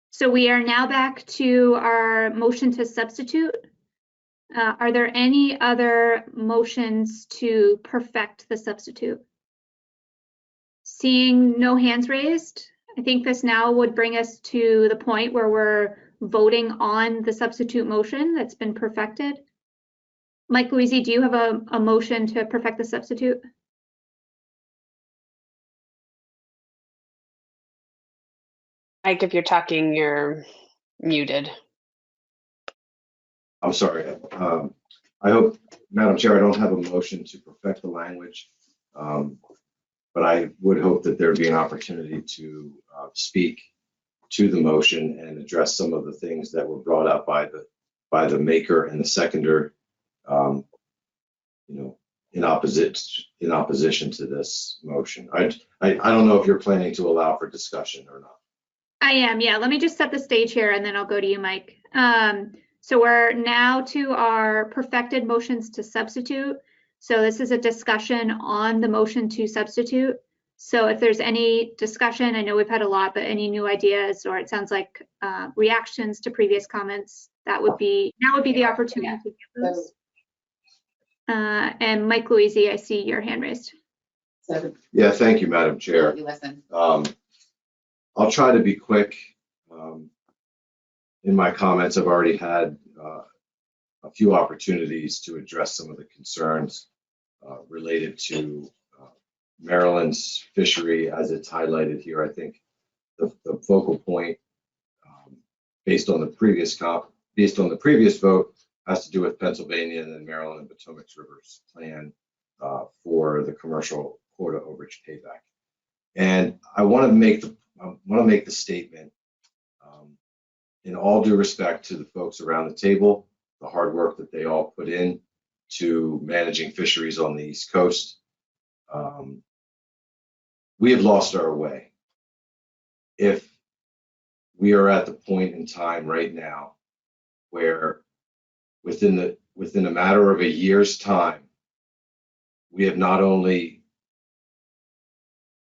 So we are now back to our motion to substitute. Are there any other motions to perfect the substitute? Seeing no hands raised, I think this now would bring us to the point where we're voting on the substitute motion that's been perfected. Mike Louisi, do you have a motion to perfect the substitute? Mike, if you're talking, you're muted. I'm sorry. I hope, Madam Chair, I don't have a motion to perfect the language, but I would hope that there'd be an opportunity to speak to the motion and address some of the things that were brought up by the maker and the seconder, in opposition to this motion. I don't know if you're planning to allow for discussion or not. I am, yeah. Let me just set the stage here and then I'll go to you, Mike. So we're now to our perfected motions to substitute. So this is a discussion on the motion to substitute. So if there's any discussion, I know we've had a lot, but any new ideas, or it sounds like reactions to previous comments, now would be the opportunity to give those. And Mike Louisi, I see your hand raised. Yeah, thank you, Madam Chair. I'll try to be quick. In my comments, I've already had a few opportunities to address some of the concerns related to Maryland's fishery as it's highlighted here. I think the focal point, based on the previous vote, has to do with Pennsylvania and then Maryland and Potomac Rivers plan for the commercial quota overage payback. And I want to make the statement, in all due respect to the folks around the table, the hard work that they all put in to managing fisheries on the East Coast. We have lost our way. If we are at the point in time right now where within a matter of a year's time, we have not only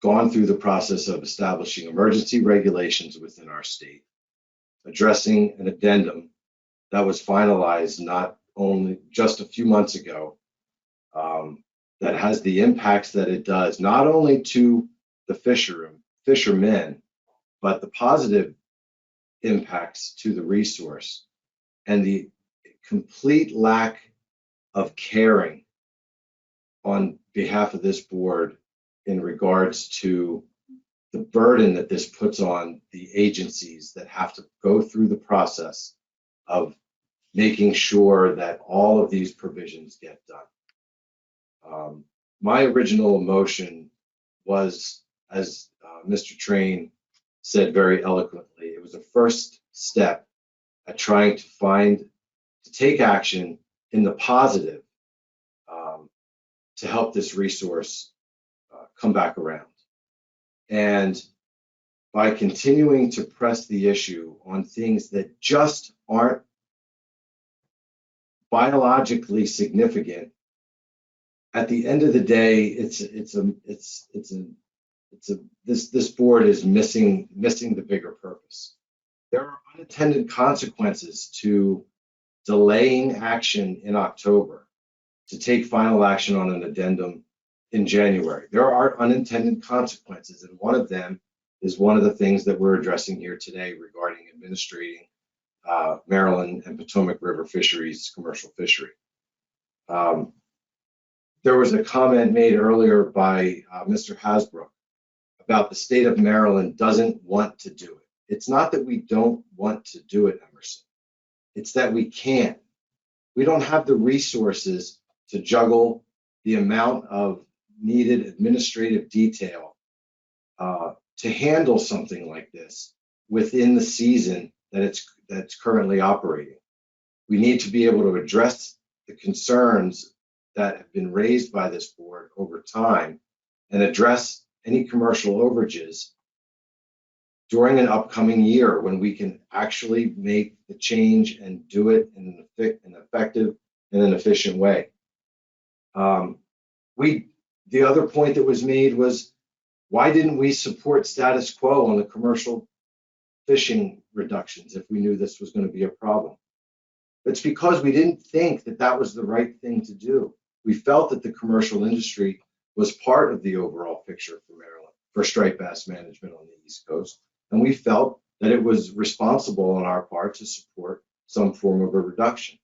gone through the process of establishing emergency regulations within our state, addressing an addendum that was finalized not only just a few months ago, that has the impacts that it does, not only to the fishermen, but the positive impacts to the resource, and the complete lack of caring on behalf of this board in regards to the burden that this puts on the agencies that have to go through the process of making sure that all of these provisions get done. My original motion was, as Mr. Train said very eloquently, it was a first step at trying to take action in the positive to help this resource come back around. And by continuing to press the issue on things that just aren't biologically significant, at the end of the day, this board is missing the bigger purpose. There are unintended consequences to delaying action in October to take final action on an addendum in January. There are unintended consequences, and one of them is one of the things that we're addressing here today regarding administrating Maryland and Potomac River Fisheries commercial fishery. There was a comment made earlier by Mr. Hasbrook about the state of Maryland doesn't want to do it. It's not that we don't want to do it, Emerson. It's that we can't. We don't have the resources to juggle the amount of needed administrative detail to handle something like this within the season that's currently operating. We need to be able to address the concerns that have been raised by this board over time and address any commercial overages during an upcoming year when we can actually make the change and do it in an effective and an efficient way. The other point that was made was, why didn't we support status quo on the commercial fishing reductions if we knew this was going to be a problem? It's because we didn't think that that was the right thing to do. We felt that the commercial industry was part of the overall picture for Maryland, for striped bass management on the East Coast. And we felt that it was responsible on our part to support some form of a reduction.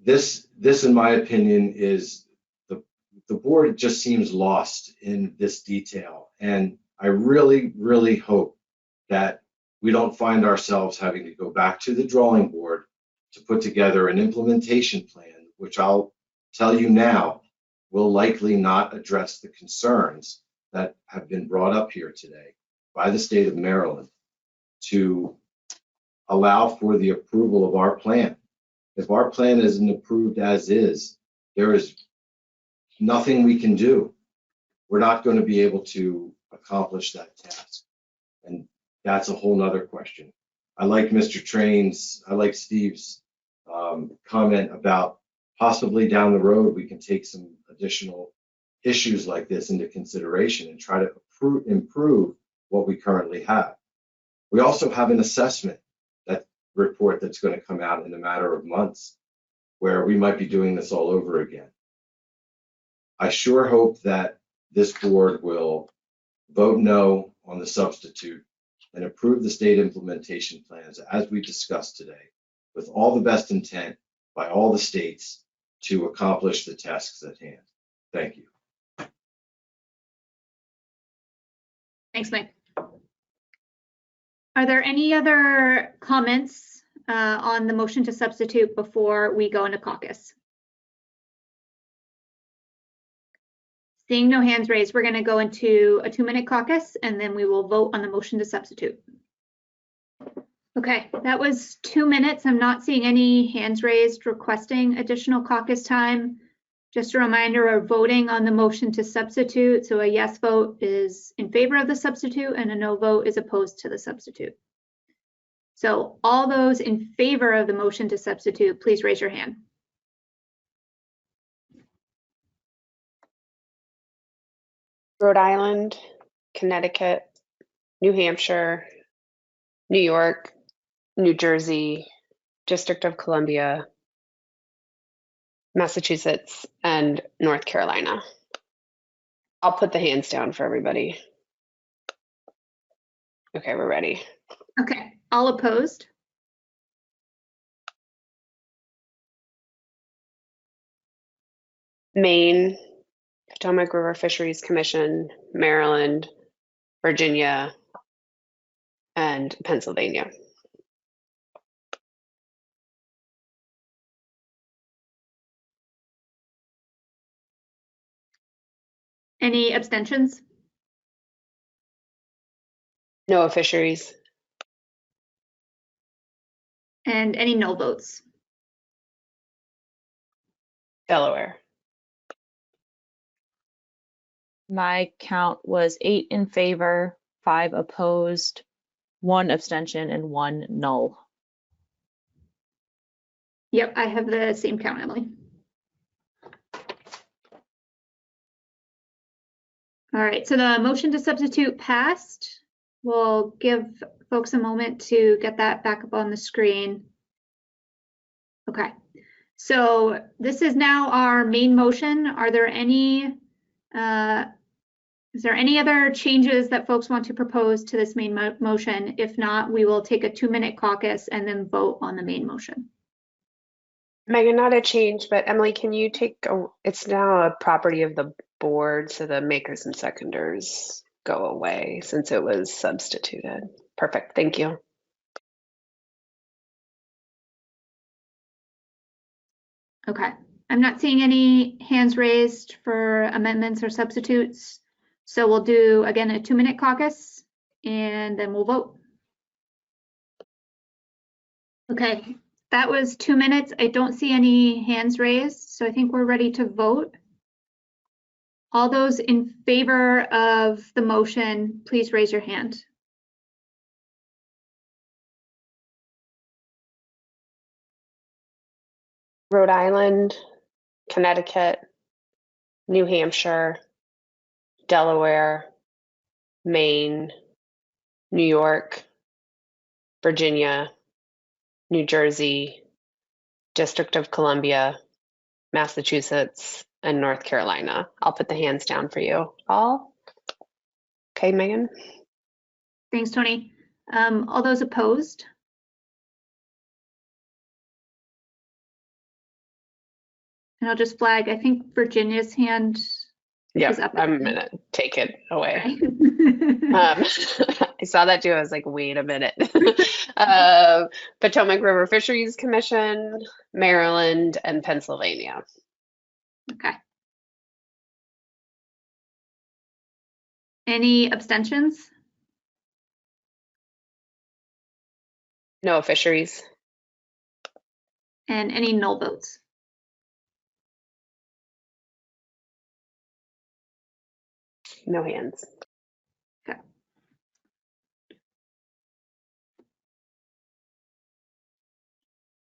This, in my opinion, is the board just seems lost in this detail. And I really, really hope that we don't find ourselves having to go back to the drawing board to put together an implementation plan, which I'll tell you now will likely not address the concerns that have been brought up here today by the state of Maryland to allow for the approval of our plan. If our plan isn't approved as is, there is nothing we can do. We're not going to be able to accomplish that task. And that's a whole nother question. I like Steve's comment about possibly down the road, we can take some additional issues like this into consideration and try to improve what we currently have. We also have an assessment report that's going to come out in a matter of months where we might be doing this all over again. I sure hope that this board will vote no on the substitute and approve the state implementation plans as we discussed today, with all the best intent by all the states to accomplish the tasks at hand. Thank you. Thanks, Mike. Are there any other comments on the motion to substitute before we go into caucus? Seeing no hands raised, we're going to go into a 2-minute caucus and then we will vote on the motion to substitute. Okay, that was 2 minutes. I'm not seeing any hands raised requesting additional caucus time. Just a reminder, we're voting on the motion to substitute. So a yes vote is in favor of the substitute and a no vote is opposed to the substitute. So all those in favor of the motion to substitute, please raise your hand. Rhode Island, Connecticut, New Hampshire, New York, New Jersey, District of Columbia, Massachusetts, and North Carolina. I'll put the hands down for everybody. Okay, we're ready. Okay, all opposed? Maine, Potomac River Fisheries Commission, Maryland, Virginia, and Pennsylvania. Any abstentions? No fisheries. And any no votes? Delaware. My count was 8 in favor, 5 opposed, 1 abstention, and 1 null. Yep, I have the same count, Emily. All right, so the motion to substitute passed. We'll give folks a moment to get that back up on the screen. Okay, so this is now our main motion. Are there any, is there any other changes that folks want to propose to this main motion? If not, we will take a 2-minute caucus and then vote on the main motion. Megan, not a change, but Emily, can you take, it's now a property of the board, so the makers and seconders go away since it was substituted. Perfect, thank you. Okay, I'm not seeing any hands raised for amendments or substitutes. So we'll do, again, a 2-minute caucus and then we'll vote. Okay, that was 2 minutes. I don't see any hands raised, so I think we're ready to vote. All those in favor of the motion, please raise your hand. Rhode Island, Connecticut, New Hampshire, Delaware, Maine, New York, Virginia, New Jersey, District of Columbia, Massachusetts, and North Carolina. I'll put the hands down for you all. Okay, Megan? Thanks, Tony. All those opposed? And I'll just flag, I think Virginia's hand is up. I'm gonna take it away. I saw that too. I was like, wait a minute. Potomac River Fisheries Commission, Maryland, and Pennsylvania. Okay. Any abstentions? No fisheries. And any null votes? No hands. Okay.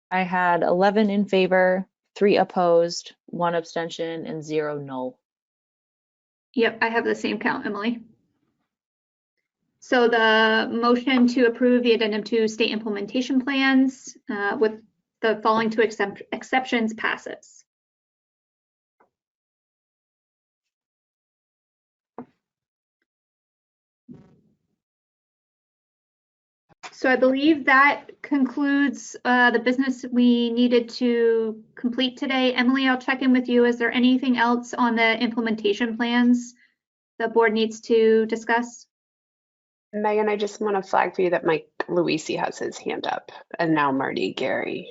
I had 11 in favor, 3 opposed, 1 abstention, and 0 null. Yep, I have the same count, Emily. So the motion to approve the addendum to state implementation plans with the following 2 exceptions passes. So I believe that concludes the business we needed to complete today. Emily, I'll check in with you. Is there anything else on the implementation plans the board needs to discuss? Megan, I just want to flag for you that Mike Luisi has his hand up, and now Marty Gary.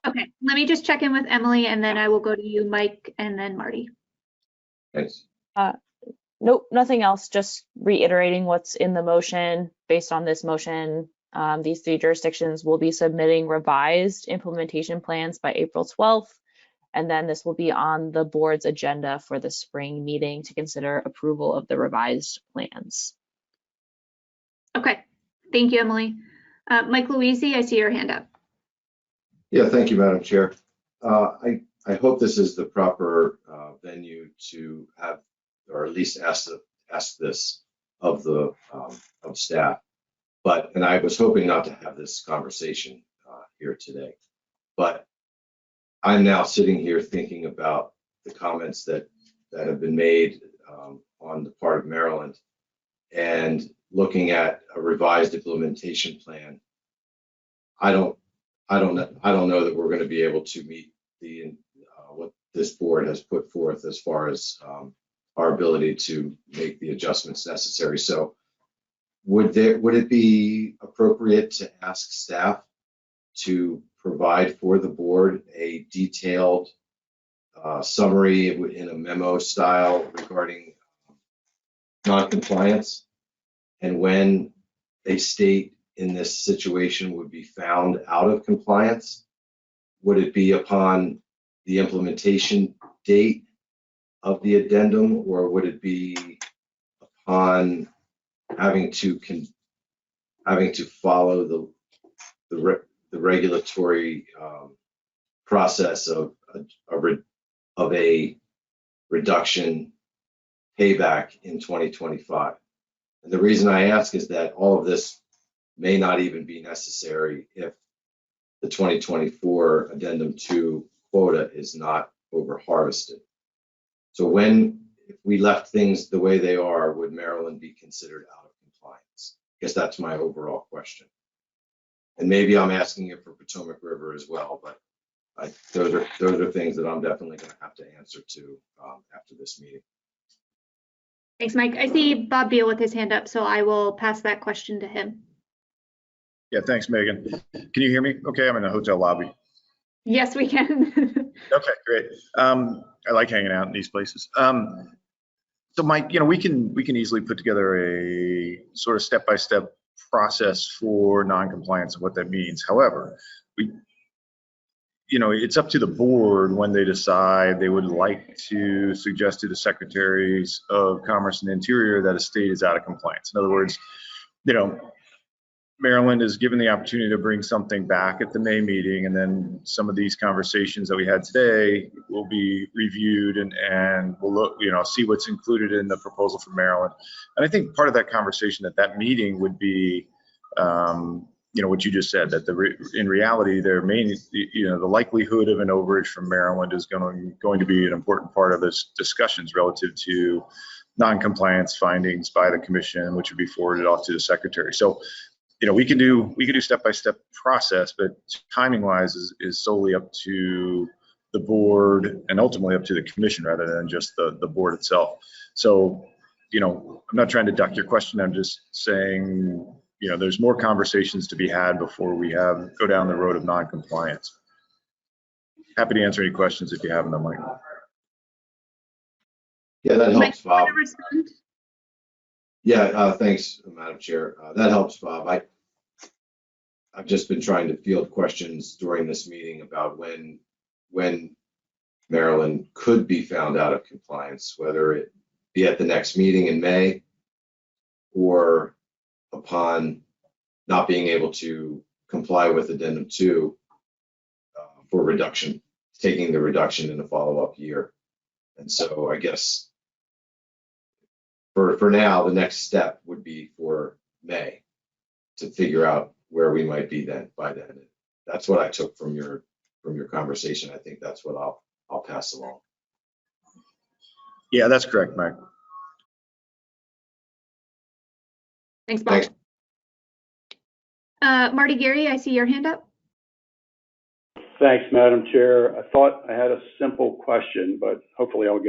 Okay, let me just check in with Emily, and then I will go to you, Mike, and then Marty. Thanks. Nope, nothing else. Just reiterating what's in the motion. Based on this motion, these 3 jurisdictions will be submitting revised implementation plans by April 12th. And then this will be on the board's agenda for the spring meeting to consider approval of the revised plans. Okay, thank you, Emily. Mike Luisi, I see your hand up. Yeah, thank you, Madam Chair. I hope this is the proper venue to have, or at least ask this of the of staff. And I was hoping not to have this conversation here today. But I'm now sitting here thinking about the comments that have been made on the part of Maryland, and looking at a revised implementation plan. I don't know that we're going to be able to meet the what this board has put forth as far as our ability to make the adjustments necessary. So would it be appropriate to ask staff to provide for the board a detailed summary in a memo style regarding non-compliance, and when a state in this situation would be found out of compliance? Would it be upon the implementation date of the addendum, or would it be upon having to follow the regulatory process of a reduction payback in 2025? And the reason I ask is that all of this may not even be necessary if the 2024 Addendum 2 quota is not over harvested. So if we left things the way they are, would Maryland be considered out of compliance? I guess that's my overall question. And maybe I'm asking it for Potomac River as well, but those are things that I'm definitely going to have to answer to after this meeting. Thanks, Mike. I see Bob Beal with his hand up, so I will pass that question to him. Yeah, thanks, Megan. Can you hear me? Okay, I'm in a hotel lobby. Yes, we can. Okay, great. I like hanging out in these places. So Mike, we can easily put together a sort of step-by-step process for non-compliance and what that means. However, it's up to the board when they decide they would like to suggest to the secretaries of Commerce and Interior that a state is out of compliance. In other words, Maryland is given the opportunity to bring something back at the May meeting, and then some of these conversations that we had today will be reviewed and we'll look, see what's included in the proposal from Maryland. And I think part of that conversation at that meeting would be, what you just said, that in reality, the likelihood of an overage from Maryland is going to be an important part of this discussions relative to non-compliance findings by the commission, which would be forwarded off to the secretary. So, we can do step-by-step process, but timing-wise is solely up to the board and ultimately up to the commission rather than just the board itself. So, I'm not trying to duck your question. I'm just saying, there's more conversations to be had before we go down the road of non-compliance. Happy to answer any questions if you have them, Mike. Yeah, that helps, Bob. Yeah, thanks, Madam Chair. That helps, Bob. I've just been trying to field questions during this meeting about when Maryland could be found out of compliance, whether it be at the next meeting in May or upon not being able to comply with Addendum 2 for reduction, taking the reduction in a follow-up year. And so I guess for now, the next step would be for May to figure out where we might be by then. That's what I took from your conversation. I think that's what I'll pass along. Yeah, that's correct, Mike. Thanks, Bob. Thanks. Marty Geary, I see your hand up. Thanks, Madam Chair. I thought I had a simple question, but hopefully I'll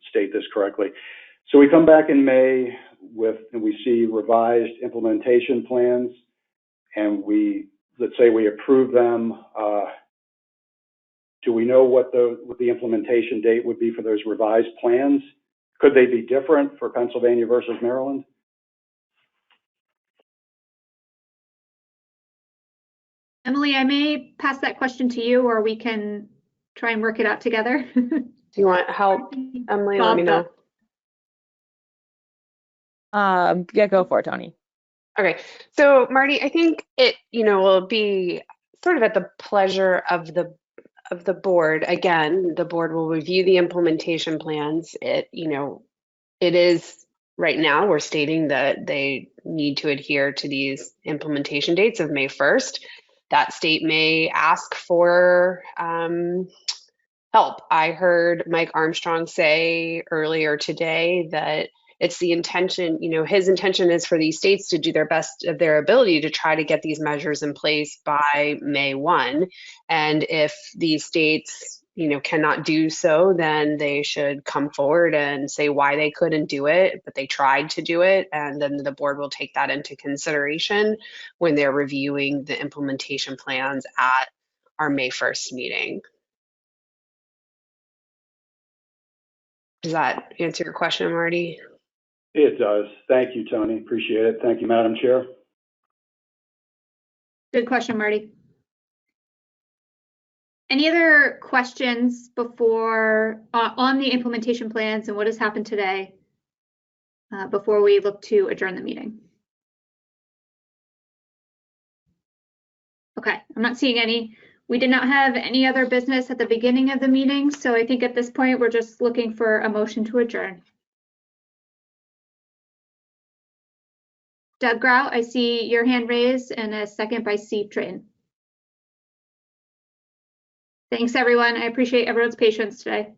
state this correctly. So we come back in May and we see revised implementation plans, and let's say we approve them. Do we know what the implementation date would be for those revised plans? Could they be different for Pennsylvania versus Maryland? Emily, I may pass that question to you, or we can try and work it out together. Do you want help, Emily? Let me know. Yeah, go for it, Tony. Okay, so Marty, I think it, will be sort of at the pleasure of the board. Again, the board will review the implementation plans. It is right now we're stating that they need to adhere to these implementation dates of May 1st. That state may ask for help. I heard Mike Armstrong say earlier today that it's the intention, his intention is for these states to do their best of their ability to try to get these measures in place by May 1. And if these states, cannot do so, then they should come forward and say why they couldn't do it, but they tried to do it. And then the board will take that into consideration when they're reviewing the implementation plans at our May 1st meeting. Does that answer your question, Marty? It does. Thank you, Tony. Appreciate it. Thank you, Madam Chair. Good question, Marty. Any other questions before on the implementation plans and what has happened today before we look to adjourn the meeting? Okay, I'm not seeing any. We did not have any other business at the beginning of the meeting, so I think at this point we're just looking for a motion to adjourn. Doug Grau, I see your hand raised, and a second by Steve Train. Thanks, everyone. I appreciate everyone's patience today.